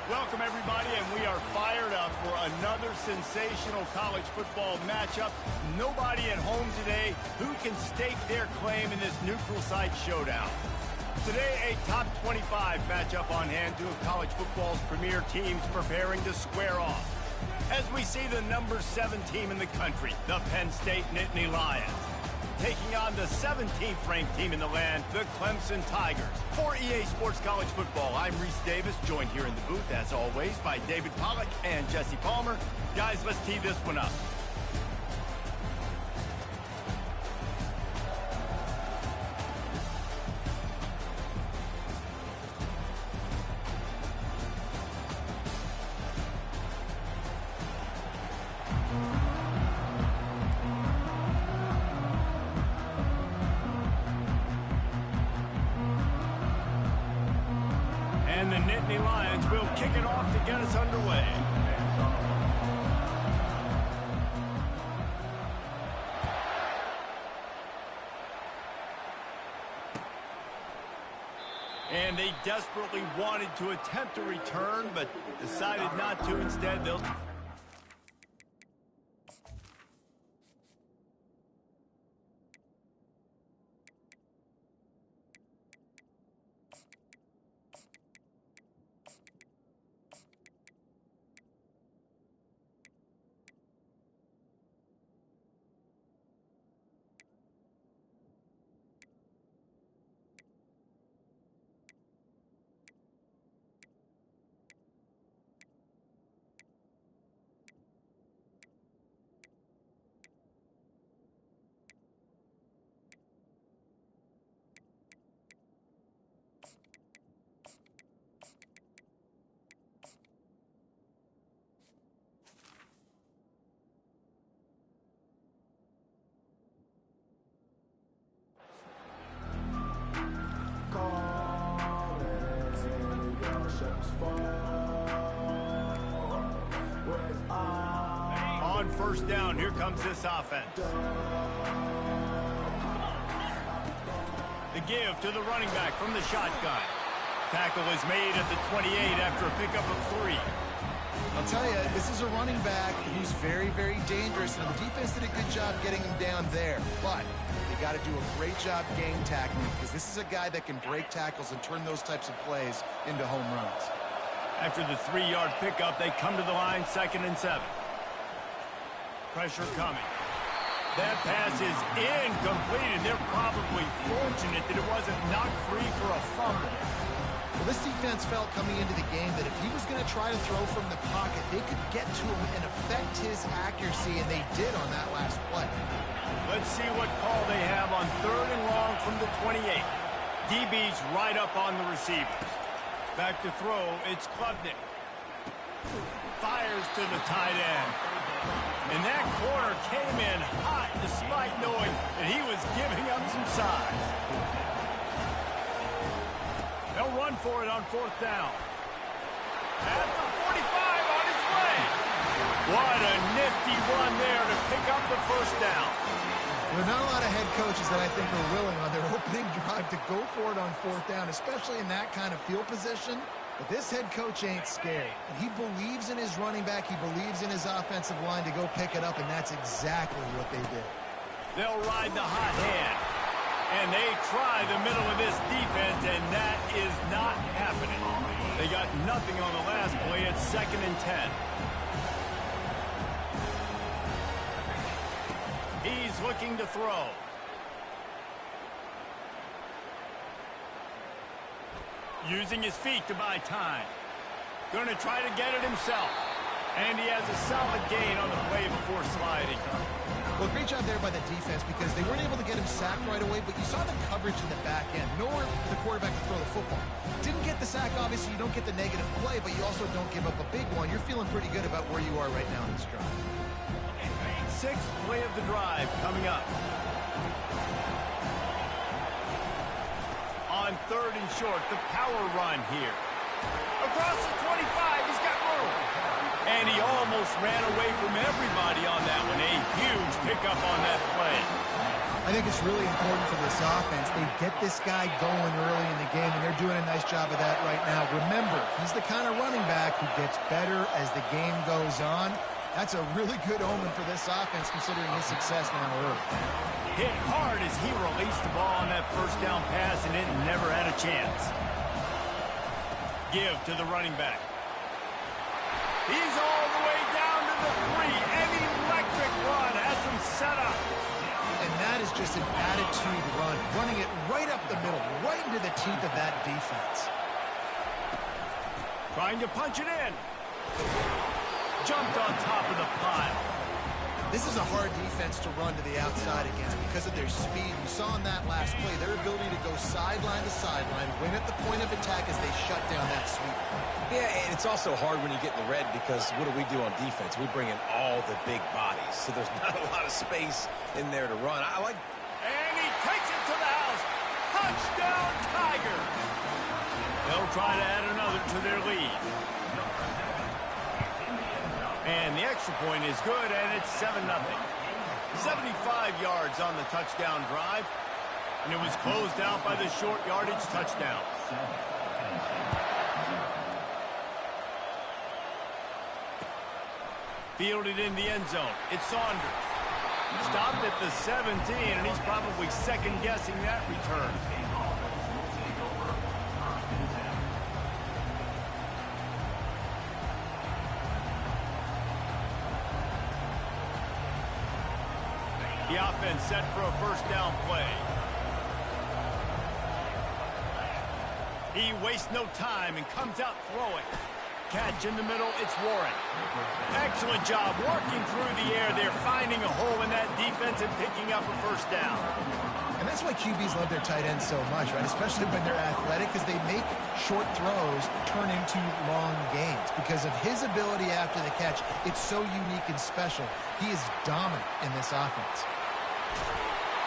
Welcome, everybody, and we are fired up for another sensational college football matchup. Nobody at home today who can stake their claim in this neutral site showdown. Today, a top 25 matchup on hand, two of college football's premier teams preparing to square off. As we see the number 7 team in the country, the Penn State Nittany Lions, taking on the 17th ranked team in the land, the Clemson Tigers. For EA Sports College Football, I'm Reese Davis, joined here in the booth, as always, by David Pollack and Jesse Palmer. Guys, let's tee this one up. And the Nittany Lions will kick it off to get us underway. And they desperately wanted to attempt a return, but decided not to. Instead, they'll... On first down, here comes this offense. The give to the running back from the shotgun. Tackle is made at the 28 after a pickup of 3. I'll tell you, this is a running back who's very, very dangerous, and the defense did a good job getting him down there. But they got to do a great job game tackling, because this is a guy that can break tackles and turn those types of plays into home runs. After the 3-yard pickup, they come to the line, 2nd and 7. Pressure coming. That pass is incomplete, and they're probably fortunate that it wasn't knocked free for a fumble. Well, this defense felt coming into the game that if he was going to try to throw from the pocket, they could get to him and affect his accuracy, and they did on that last play. Let's see what call they have on 3rd and long from the 28. DB's right up on the receivers. Back to throw, it's Klubnik. Fires to the tight end. And that corner came in hot despite knowing that he was giving up some size. They'll run for it on 4th down. At the 45 on his way. What a nifty run there to pick up the 1st down. There are not a lot of head coaches that I think are willing on their opening drive to go for it on 4th down, especially in that kind of field position. But this head coach ain't scared. And he believes in his running back. He believes in his offensive line to go pick it up, and that's exactly what they did. They'll ride the hot hand. And they try the middle of this defense, and that is not happening. They got nothing on the last play. It's 2nd and 10. He's looking to throw. Using his feet to buy time. Going to try to get it himself. And he has a solid gain on the play before sliding. Well, great job there by the defense, because they weren't able to get him sacked right away, but you saw the coverage in the back end. Nowhere for the quarterback to throw the football. Didn't get the sack, obviously. You don't get the negative play, but you also don't give up a big one. You're feeling pretty good about where you are right now in this drive. 6th play of the drive coming up. On 3rd and short, the power run here. Across the 25, he's got room. And he almost ran away from everybody on that one. A huge pickup on that play. I I think it's really important for this offense. They get this guy going early in the game, and they're doing a nice job of that right now. Remember, he's the kind of running back who gets better as the game goes on. That's a really good omen for this offense, considering his success now early. Hit hard as he released the ball on that first down pass, and it never had a chance. Give to the running back. He's all the way down to the 3. An electric run has him set up. And that is just an attitude run, running it right up the middle, right into the teeth of that defense. Trying to punch it in. Jumped on top of the pile. This is a hard defense to run to the outside against because of their speed. We saw in that last play their ability to go sideline to sideline, win at the point of attack as they shut down that sweep. Yeah, and it's also hard when you get in the red because what do we do on defense? We bring in all the big bodies, so there's not a lot of space in there to run. And he takes it to the house. Touchdown, Tiger. They'll try to add another to their lead. And the extra point is good, and it's 7-0. 75 yards on the touchdown drive, and it was closed out by the short yardage touchdown. Fielded in the end zone. It's Saunders. Stopped at the 17, and he's probably second-guessing that return. The offense set for a first down play. He wastes no time and comes out throwing. Catch in the middle, it's Warren. Excellent job working through the air. They're finding a hole in that defense and picking up a first down. And that's why QBs love their tight ends so much, right? Especially when they're athletic, because they make short throws turn into long gains. Because of his ability after the catch, it's so unique and special. He is dominant in this offense.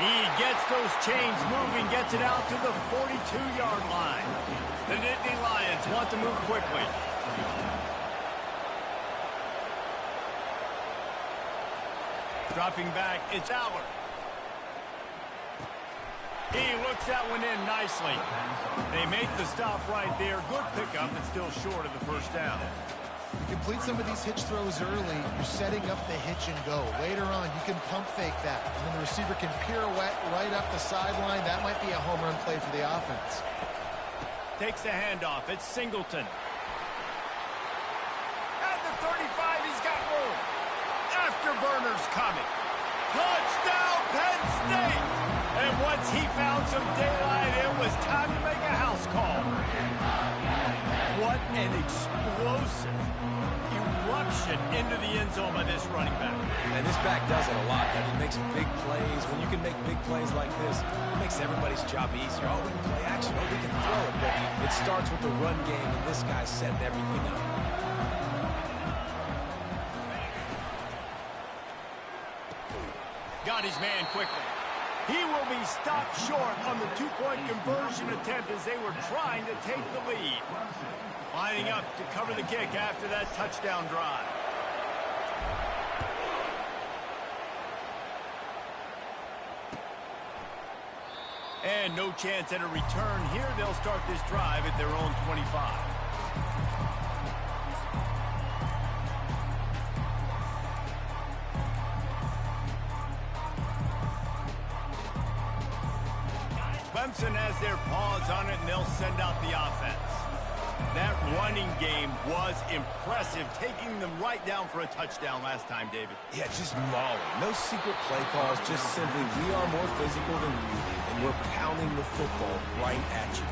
He gets those chains moving, gets it out to the 42-yard line. The Nittany Lions want to move quickly. Dropping back, it's Allard. He looks that one in nicely. They make the stop right there. Good pickup, and still short of the first down. You complete some of these hitch throws early, you're setting up the hitch and go. Later on, you can pump fake that. And then the receiver can pirouette right up the sideline. That might be a home run play for the offense. Takes the handoff. It's Singleton. At the 35, he's got room. Afterburner's coming. Touchdown, Penn State! And once he found some daylight, it was time to make a house call. What an explosive eruption into the end zone by this running back. And this back does it a lot. I mean, makes big plays. When you can make big plays like this, it makes everybody's job easier. Oh, we can play action. Oh, we can throw it. But it starts with the run game, and this guy's setting everything up. Got his man quickly. He will be stopped short on the two-point conversion attempt as they were trying to take the lead. Lining up to cover the kick after that touchdown drive. And no chance at a return here. They'll start this drive at their own 25. Clemson has their paws on it, and they'll send out the offense. That running game was impressive, taking them right down for a touchdown last time, David. Yeah, just mauling. No secret play calls, just simply we are more physical than you, and we're pounding the football right at you.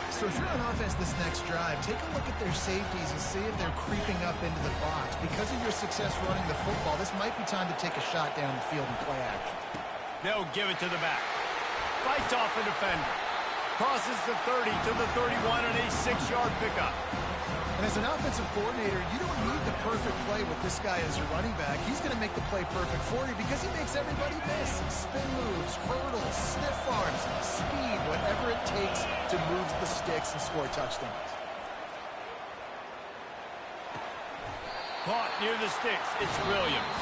So if you're on offense this next drive, take a look at their safeties and see if they're creeping up into the box. Because of your success running the football, this might be time to take a shot down the field and play action. They'll give it to the back. Fights off a defender. Crosses the 30 to the 31 and a 6-yard pickup. And as an offensive coordinator, you don't need the perfect play with this guy as your running back. He's going to make the play perfect for you because he makes everybody miss. Spin moves, hurdles, stiff arms, speed, whatever it takes to move the sticks and score touchdowns. Caught near the sticks. It's Williams.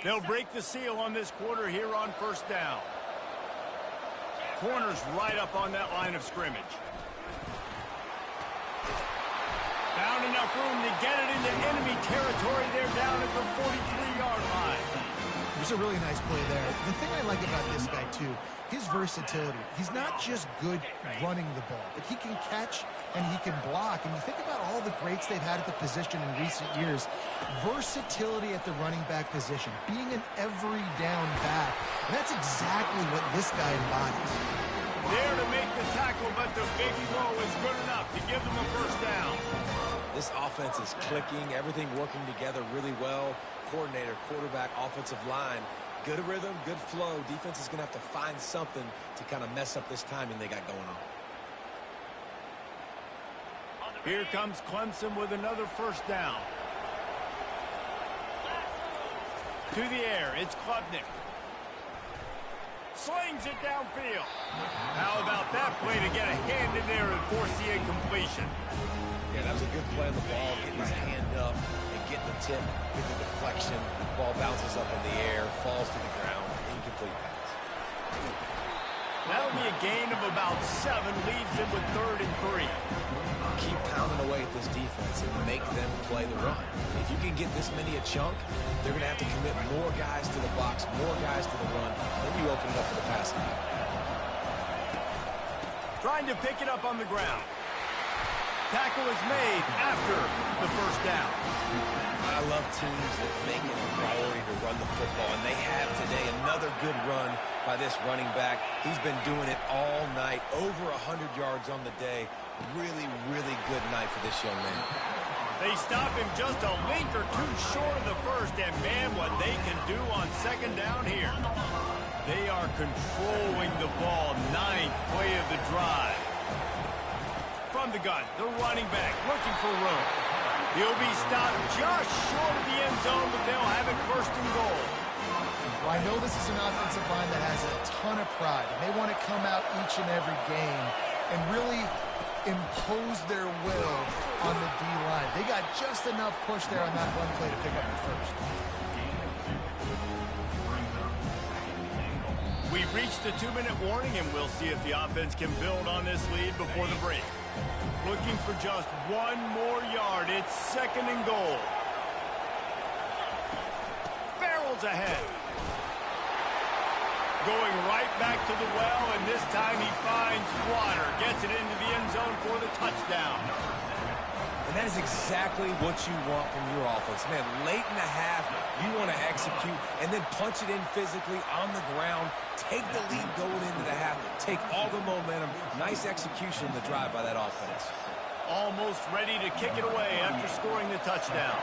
They'll break the seal on this quarter here on first down. Corner's right up on that line of scrimmage. Found enough room to get it into enemy territory. They're down at the 43-yard line. There's a really nice play there. The thing I like about this guy, too, his versatility. He's not just good running the ball, but he can catch and he can block. And you think about all the greats they've had at the position in recent years. Versatility at the running back position, being an every down back. And that's exactly what this guy embodies. There to make the tackle, but the big throw is good enough to give them a first down. This offense is clicking, everything working together really well. Coordinator, quarterback, offensive line. Good rhythm, good flow. Defense is going to have to find something to kind of mess up this timing they got going on. Here comes Clemson with another first down. To the air, it's Klubnik. Slings it downfield. How about that play to get a hand in there and force the incompletion? Yeah, that was a good play on the ball, getting his hand up and getting the tip, getting the deflection. Ball bounces up in the air, falls to the ground, incomplete pass. That'll be a gain of about 7, leaves them with 3rd and 3. Keep pounding away at this defense and make them play the run. If you can get this many a chunk, they're going to have to commit more guys to the box, more guys to the run, then you open it up for the passing game. Trying to pick it up on the ground. Tackle is made after the first down. I love teams that make it a priority to run the football, and they have today another good run by this running back. He's been doing it all night, over 100 yards on the day. Really, really good night for this young man. They stop him just a link or two short of the first, and man, what they can do on second down here. They are controlling the ball, 9th play of the drive. From the gun, the running back looking for room. He'll be stopped just short of the end zone, but they'll have it 1st and goal. Well, I know this is an offensive line that has a ton of pride, and they want to come out each and every game and really impose their will on the D-line. They got just enough push there on that one play to pick up the first. We've reached the 2-minute warning, and we'll see if the offense can build on this lead before the break. Looking for just 1 more yard. It's 2nd and goal. Barrels ahead. Going right back to the well, and this time he finds water. Gets it into the end zone for the touchdown. And that is exactly what you want from your offense. Man, late in the half, you want to execute and then punch it in physically on the ground. Take the lead going into the half. Take all the momentum. Nice execution in the drive by that offense. Almost ready to kick it away after scoring the touchdown.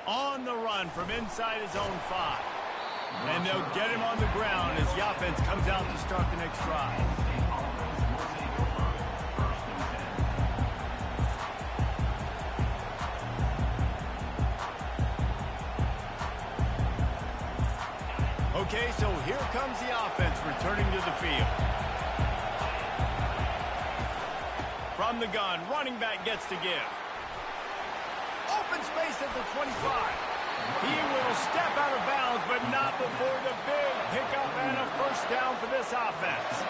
On the run from inside his own 5. And they'll get him on the ground as the offense comes out to start the next drive. Okay, so here comes the offense returning to the field. From the gun, running back gets to give. Open space at the 25. He will step out of bounds, but not before the big pickup and a first down for this offense.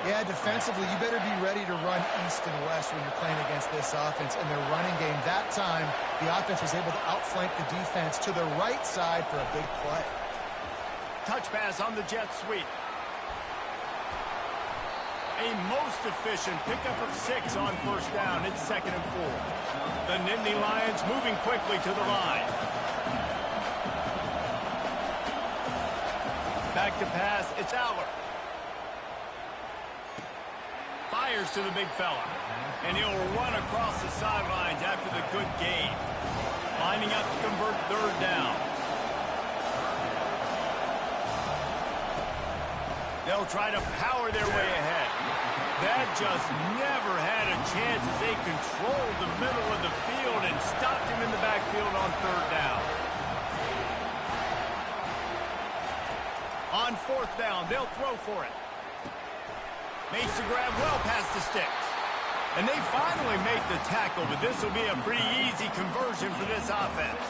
Yeah, defensively, you better be ready to run east and west when you're playing against this offense and their running game. That time, the offense was able to outflank the defense to the right side for a big play. Touch pass on the jet sweep. A most efficient pickup of 6 on first down. It's 2nd and 4. The Nittany Lions moving quickly to the line. Back to pass, it's Aller. Fires to the big fella. And he'll run across the sidelines after the good gain. Lining up to convert 3rd down. They'll try to power their way ahead. That just never had a chance as they controlled the middle of the field and stopped him in the backfield on 3rd down. On 4th down, they'll throw for it. Makes the grab well past the sticks. And they finally make the tackle, but this will be a pretty easy conversion for this offense.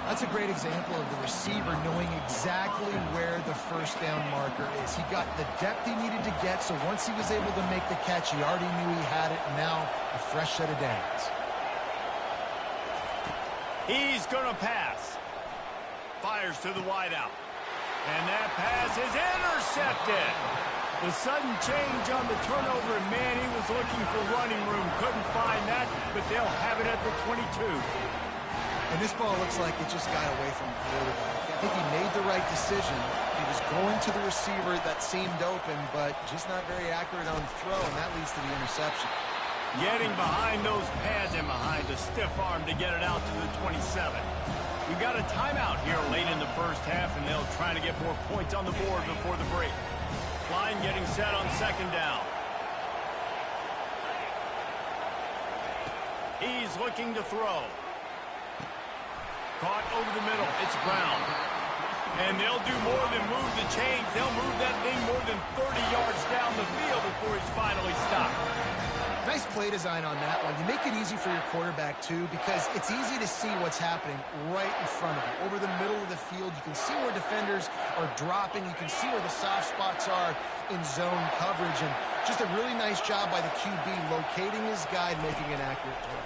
That's a great example of the receiver knowing exactly where the first down marker is. He got the depth he needed to get, so once he was able to make the catch, he already knew he had it, and now a fresh set of downs. He's going to pass. Fires to the wideout. And that pass is intercepted. The sudden change on the turnover, and man, he was looking for running room. Couldn't find that, but they'll have it at the 22. And this ball looks like it just got away from the quarterback. I think he made the right decision. He was going to the receiver that seemed open, but just not very accurate on the throw, and that leads to the interception. Getting behind those pads and behind the stiff arm to get it out to the 27. We've got a timeout here late in the first half, and they'll try to get more points on the board before the break. Line getting set on second down. He's looking to throw. Caught over the middle. It's Brown. And they'll do more than move the chains. They'll move that thing more than 30 yards down the field before he's finally stopped. Nice play design on that one. You make it easy for your quarterback, too, because it's easy to see what's happening right in front of you. Over the middle of the field, you can see where defenders are dropping. You can see where the soft spots are in zone coverage. And just a really nice job by the QB locating his guy and making an accurate throw.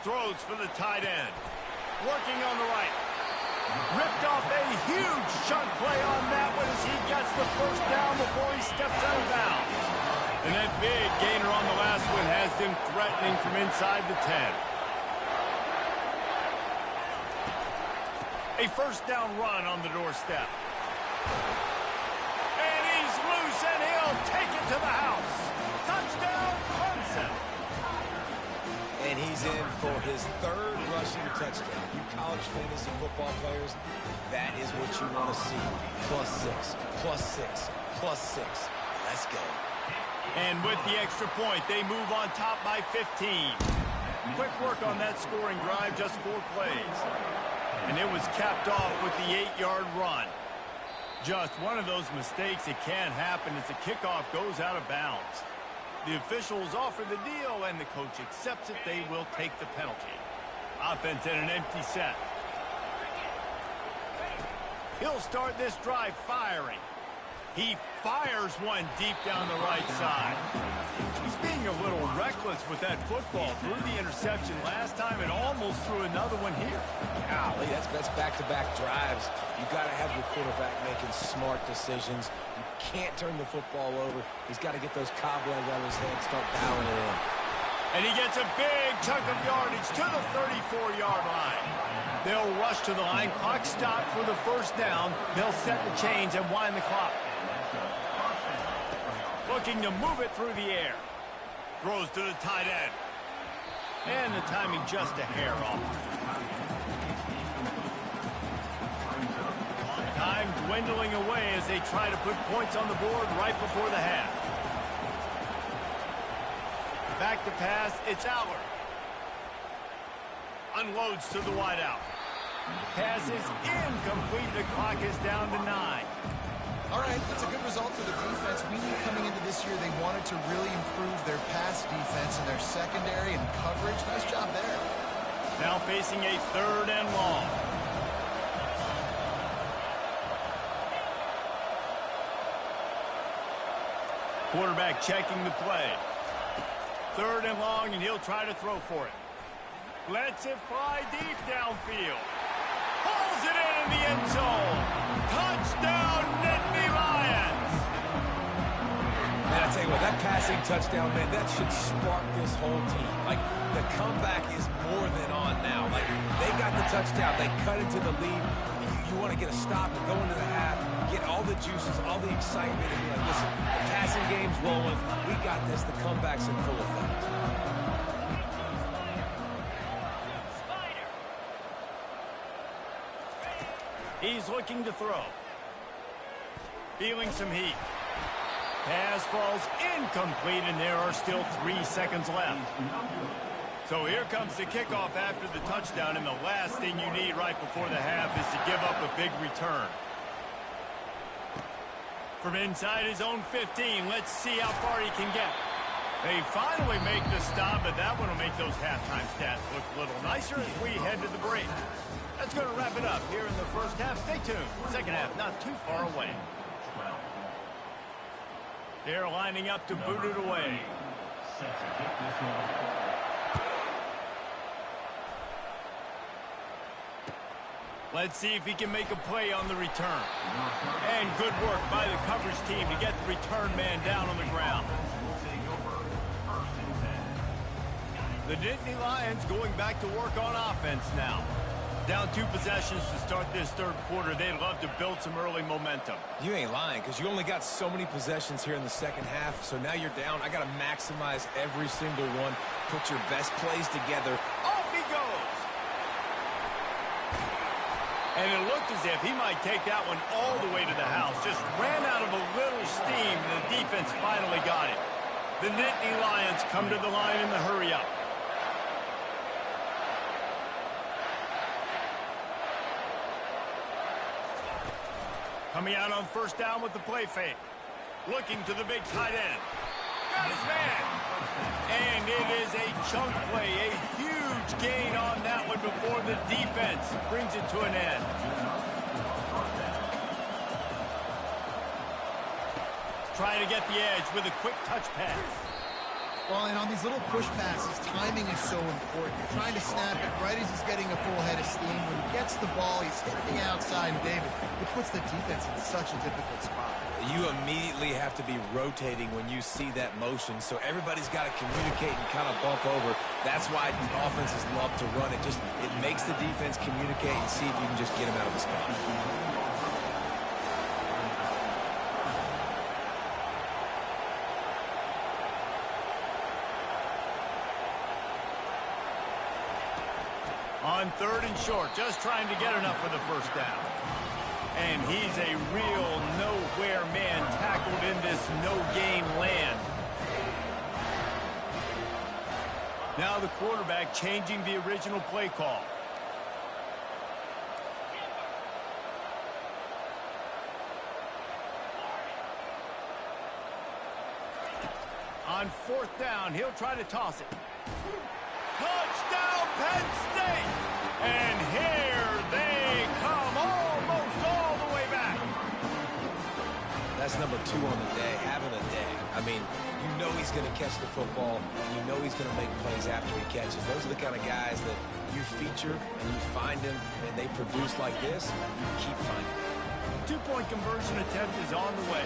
Throws for the tight end. Working on the right. Ripped off a huge chunk play on that one as he gets the first down before he steps out of bounds. And that big gainer on the last one has them threatening from inside the 10. A first down run on the doorstep. And he's loose, and he'll take it to the house. Touchdown, Clemson. And he's in for his third rushing touchdown. You college fantasy football players, that is what you want to see. +6, +6, +6. Let's go. And with the extra point, they move on top by 15. Quick work on that scoring drive, just 4 plays. And it was capped off with the 8-yard run. Just one of those mistakes that can happen as the kickoff goes out of bounds. The officials offer the deal, and the coach accepts it. They will take the penalty. Offense in an empty set. He'll start this drive firing. He fires one deep down the right side. He's being a little reckless with that football. Threw the interception last time and almost threw another one here. Golly, that's back-to-back drives. You've got to have your quarterback making smart decisions. You can't turn the football over. He's got to get those cobwebs out of his head and start dialing it in. And he gets a big chunk of yardage to the 34-yard line. They'll rush to the line. Clock stopped for the first down. They'll set the chains and wind the clock. Looking to move it through the air. Throws to the tight end. And the timing just a hair off. Time dwindling away as they try to put points on the board right before the half. Back to pass, it's Aller. Unloads to the wideout. Pass is incomplete. The clock is down to 9. All right, that's a good result for the defense. We knew coming into this year they wanted to really improve their pass defense and their secondary and coverage. Nice job there. Now facing a 3rd and long. Quarterback checking the play. 3rd and long, and he'll try to throw for it. Lets it fly deep downfield. Pulls it in the end zone. Touchdown, Nittany Lions. Man, I tell you what, that passing touchdown, man, that should spark this whole team. Like, the comeback is more than on now. Like, they got the touchdown. They cut into the lead. You want to get a stop and go into the half, get all the juices, all the excitement, and be like, listen, the passing game's rolling. We got this. The comeback's in full effect. He's looking to throw. Feeling some heat. Pass falls incomplete, and there are still 3 seconds left. So here comes the kickoff after the touchdown, and the last thing you need right before the half is to give up a big return. From inside his own 15, let's see how far he can get. They finally make the stop, but that one will make those halftime stats look a little nicer as we head to the break. That's going to wrap it up here in the first half. Stay tuned. Second half not too far away. They're lining up to boot it away. Let's see if he can make a play on the return. And good work by the coverage team to get the return man down on the ground. The Nittany Lions going back to work on offense now. Down 2 possessions to start this third quarter. They'd love to build some early momentum. You ain't lying, because you only got so many possessions here in the second half. So now you're down. I got to maximize every single one. Put your best plays together. Off he goes. And it looked as if he might take that one all the way to the house. Just ran out of a little steam, and the defense finally got it. The Nittany Lions come to the line in the hurry-up. Coming out on first down with the play fake. Looking to the big tight end. Got his man. And it is a chunk play. A huge gain on that one before the defense brings it to an end. Trying to get the edge with a quick touch pass. Well, and on these little push passes, timing is so important. You're trying to snap it right as he's getting a full head of steam. When he gets the ball, he's hitting the outside, and David, it puts the defense in such a difficult spot. You immediately have to be rotating when you see that motion, so everybody's got to communicate and kind of bump over. That's why offenses love to run it. It makes the defense communicate and see if you can just get him out of the spot. On third and short, just trying to get enough for the first down. And he's a real nowhere man tackled in this no-gain land. Now the quarterback changing the original play call. On fourth down, he'll try to toss it. Touchdown, Penn State! And here they come, almost all the way back. That's number 2 on the day, having a day. I mean, you know he's going to catch the football, and you know he's going to make plays after he catches. Those are the kind of guys that you feature, and you find them, and they produce like this, you keep finding them. 2-point conversion attempt is on the way.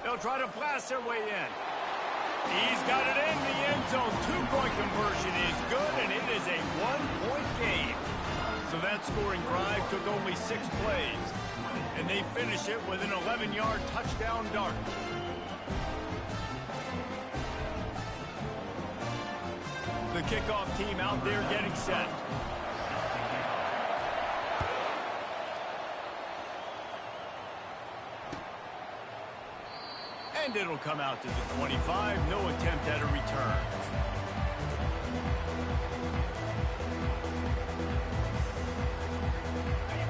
They'll try to blast their way in. He's got it in the end zone. 2-point conversion is good, and it is a 1-point game. So that scoring drive took only 6 plays, and they finish it with an 11-yard touchdown dart. The kickoff team out there getting set. And it'll come out to the 25. No attempt at a return.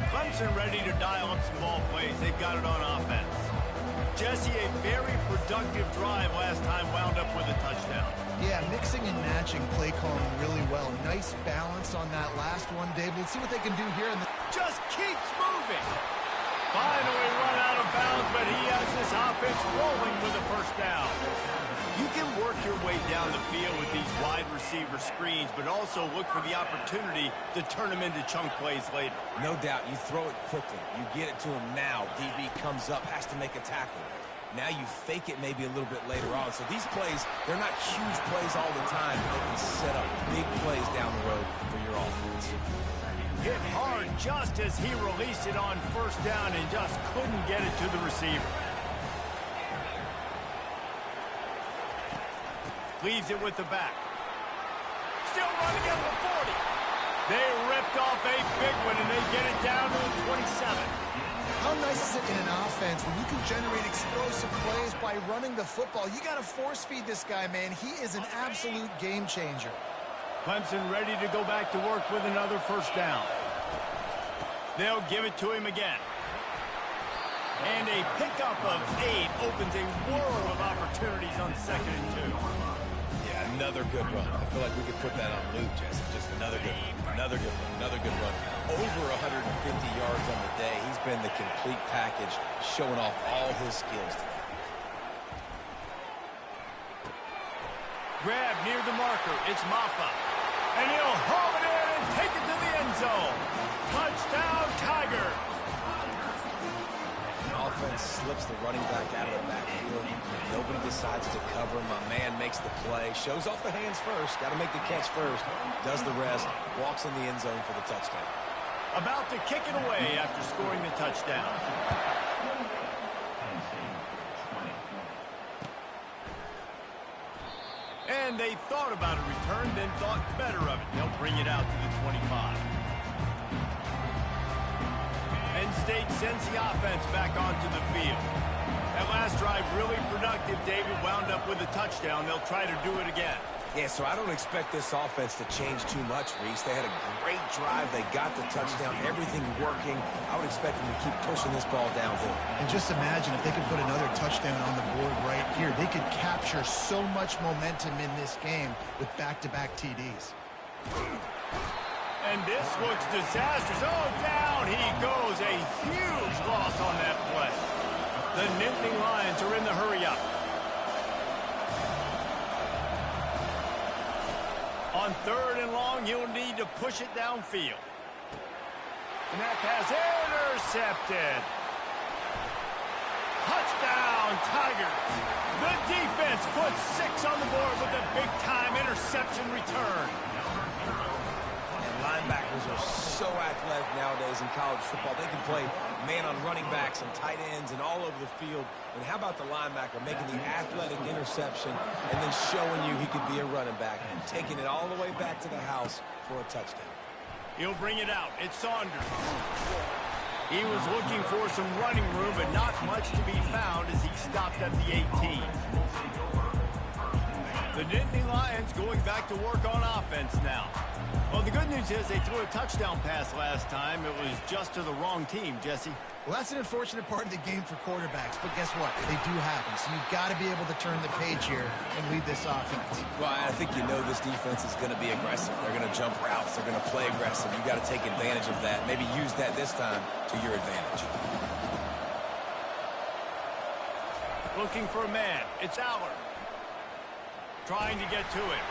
Clemson ready to dial up some ball plays. They've got it on offense. Jesse, a very productive drive last time, wound up with a touchdown. Yeah, mixing and matching play calling really well. Nice balance on that last one, Dave. Let's see what they can do here. Just keeps moving. Finally run out of bounds, but he has this offense rolling with a first down. You can work your way down the field with these wide receiver screens, but also look for the opportunity to turn them into chunk plays later. No doubt, you throw it quickly. You get it to him now. DB comes up, has to make a tackle. Now you fake it maybe a little bit later on. So these plays, they're not huge plays all the time, but they can set up big plays down the road for your offense. Hit hard just as he released it on first down and just couldn't get it to the receiver. Leaves it with the back. Still running at the 40. They ripped off a big one, and they get it down to the 27. How nice is it in an offense when you can generate explosive plays by running the football? You got to force feed this guy, man. He is an absolute game changer. Clemson ready to go back to work with another first down. They'll give it to him again. And a pickup of 8 opens a world of opportunities on 2nd and 2. Yeah, another good run. I feel like we could put that on loop, Jesse. Just another good run, another good run, another good run. Over 150 yards on the day. He's been the complete package, showing off all his skills today. Grab near the marker. It's Maffa. And he'll haul it in and take it to the end zone. Touchdown, Tiger. Offense slips the running back out of the backfield. Nobody decides to cover him. My man makes the play. Shows off the hands first. Got to make the catch first. Does the rest. Walks in the end zone for the touchdown. About to kick it away after scoring the touchdown. And they thought about a return, then thought better of it. They'll bring it out to the 25. Penn State sends the offense back onto the field. That last drive really productive. David wound up with a touchdown. They'll try to do it again. Yeah, so I don't expect this offense to change too much, Reese. They had a great drive. They got the touchdown. Everything working. I would expect them to keep pushing this ball downhill. And just imagine if they could put another touchdown on the board right here. They could capture so much momentum in this game with back-to-back TDs. And this looks disastrous. Oh, down he goes. A huge loss on that play. The Nittany Lions are in the hurry-up. On 3rd and long, you'll need to push it downfield. And that pass intercepted. Touchdown, Tigers. The defense puts 6 on the board with a big-time interception return. And linebackers are so athletic nowadays in college football. They can play man on running backs and tight ends and all over the field. And how about the linebacker making the athletic interception and then showing you he could be a running back, taking it all the way back to the house for a touchdown. He'll bring it out. It's Saunders. He was looking for some running room, but not much to be found as he stopped at the 18. The Nittany Lions going back to work on offense now. Well, the good news is they threw a touchdown pass last time. It was just to the wrong team, Jesse. Well, that's an unfortunate part of the game for quarterbacks, but guess what? They do happen, so you've got to be able to turn the page here and lead this offense. Well, I think you know this defense is going to be aggressive. They're going to jump routes. They're going to play aggressive. You've got to take advantage of that. Maybe use that this time to your advantage. Looking for a man. It's Aller. Trying to get to it.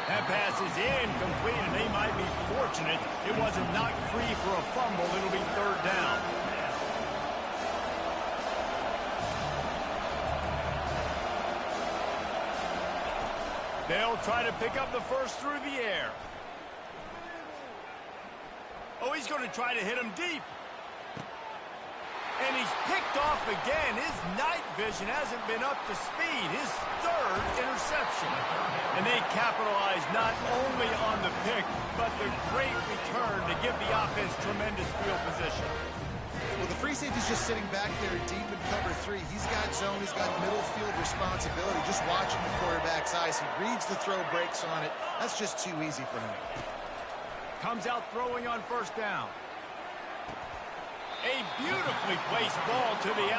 That pass is incomplete, and they might be fortunate it wasn't knocked free for a fumble. It'll be 3rd down. They'll try to pick up the first through the air. Oh, he's going to try to hit him deep. And he's picked off again. His night vision hasn't been up to speed. His 3rd interception. And they capitalize not only on the pick, but the great return to give the offense tremendous field position. Well, the free safety's just sitting back there deep in cover 3. He's got zone. He's got middle field responsibility. Just watching the quarterback's eyes. He reads the throw, breaks on it. That's just too easy for him. Comes out throwing on 1st down. A beautifully placed ball to the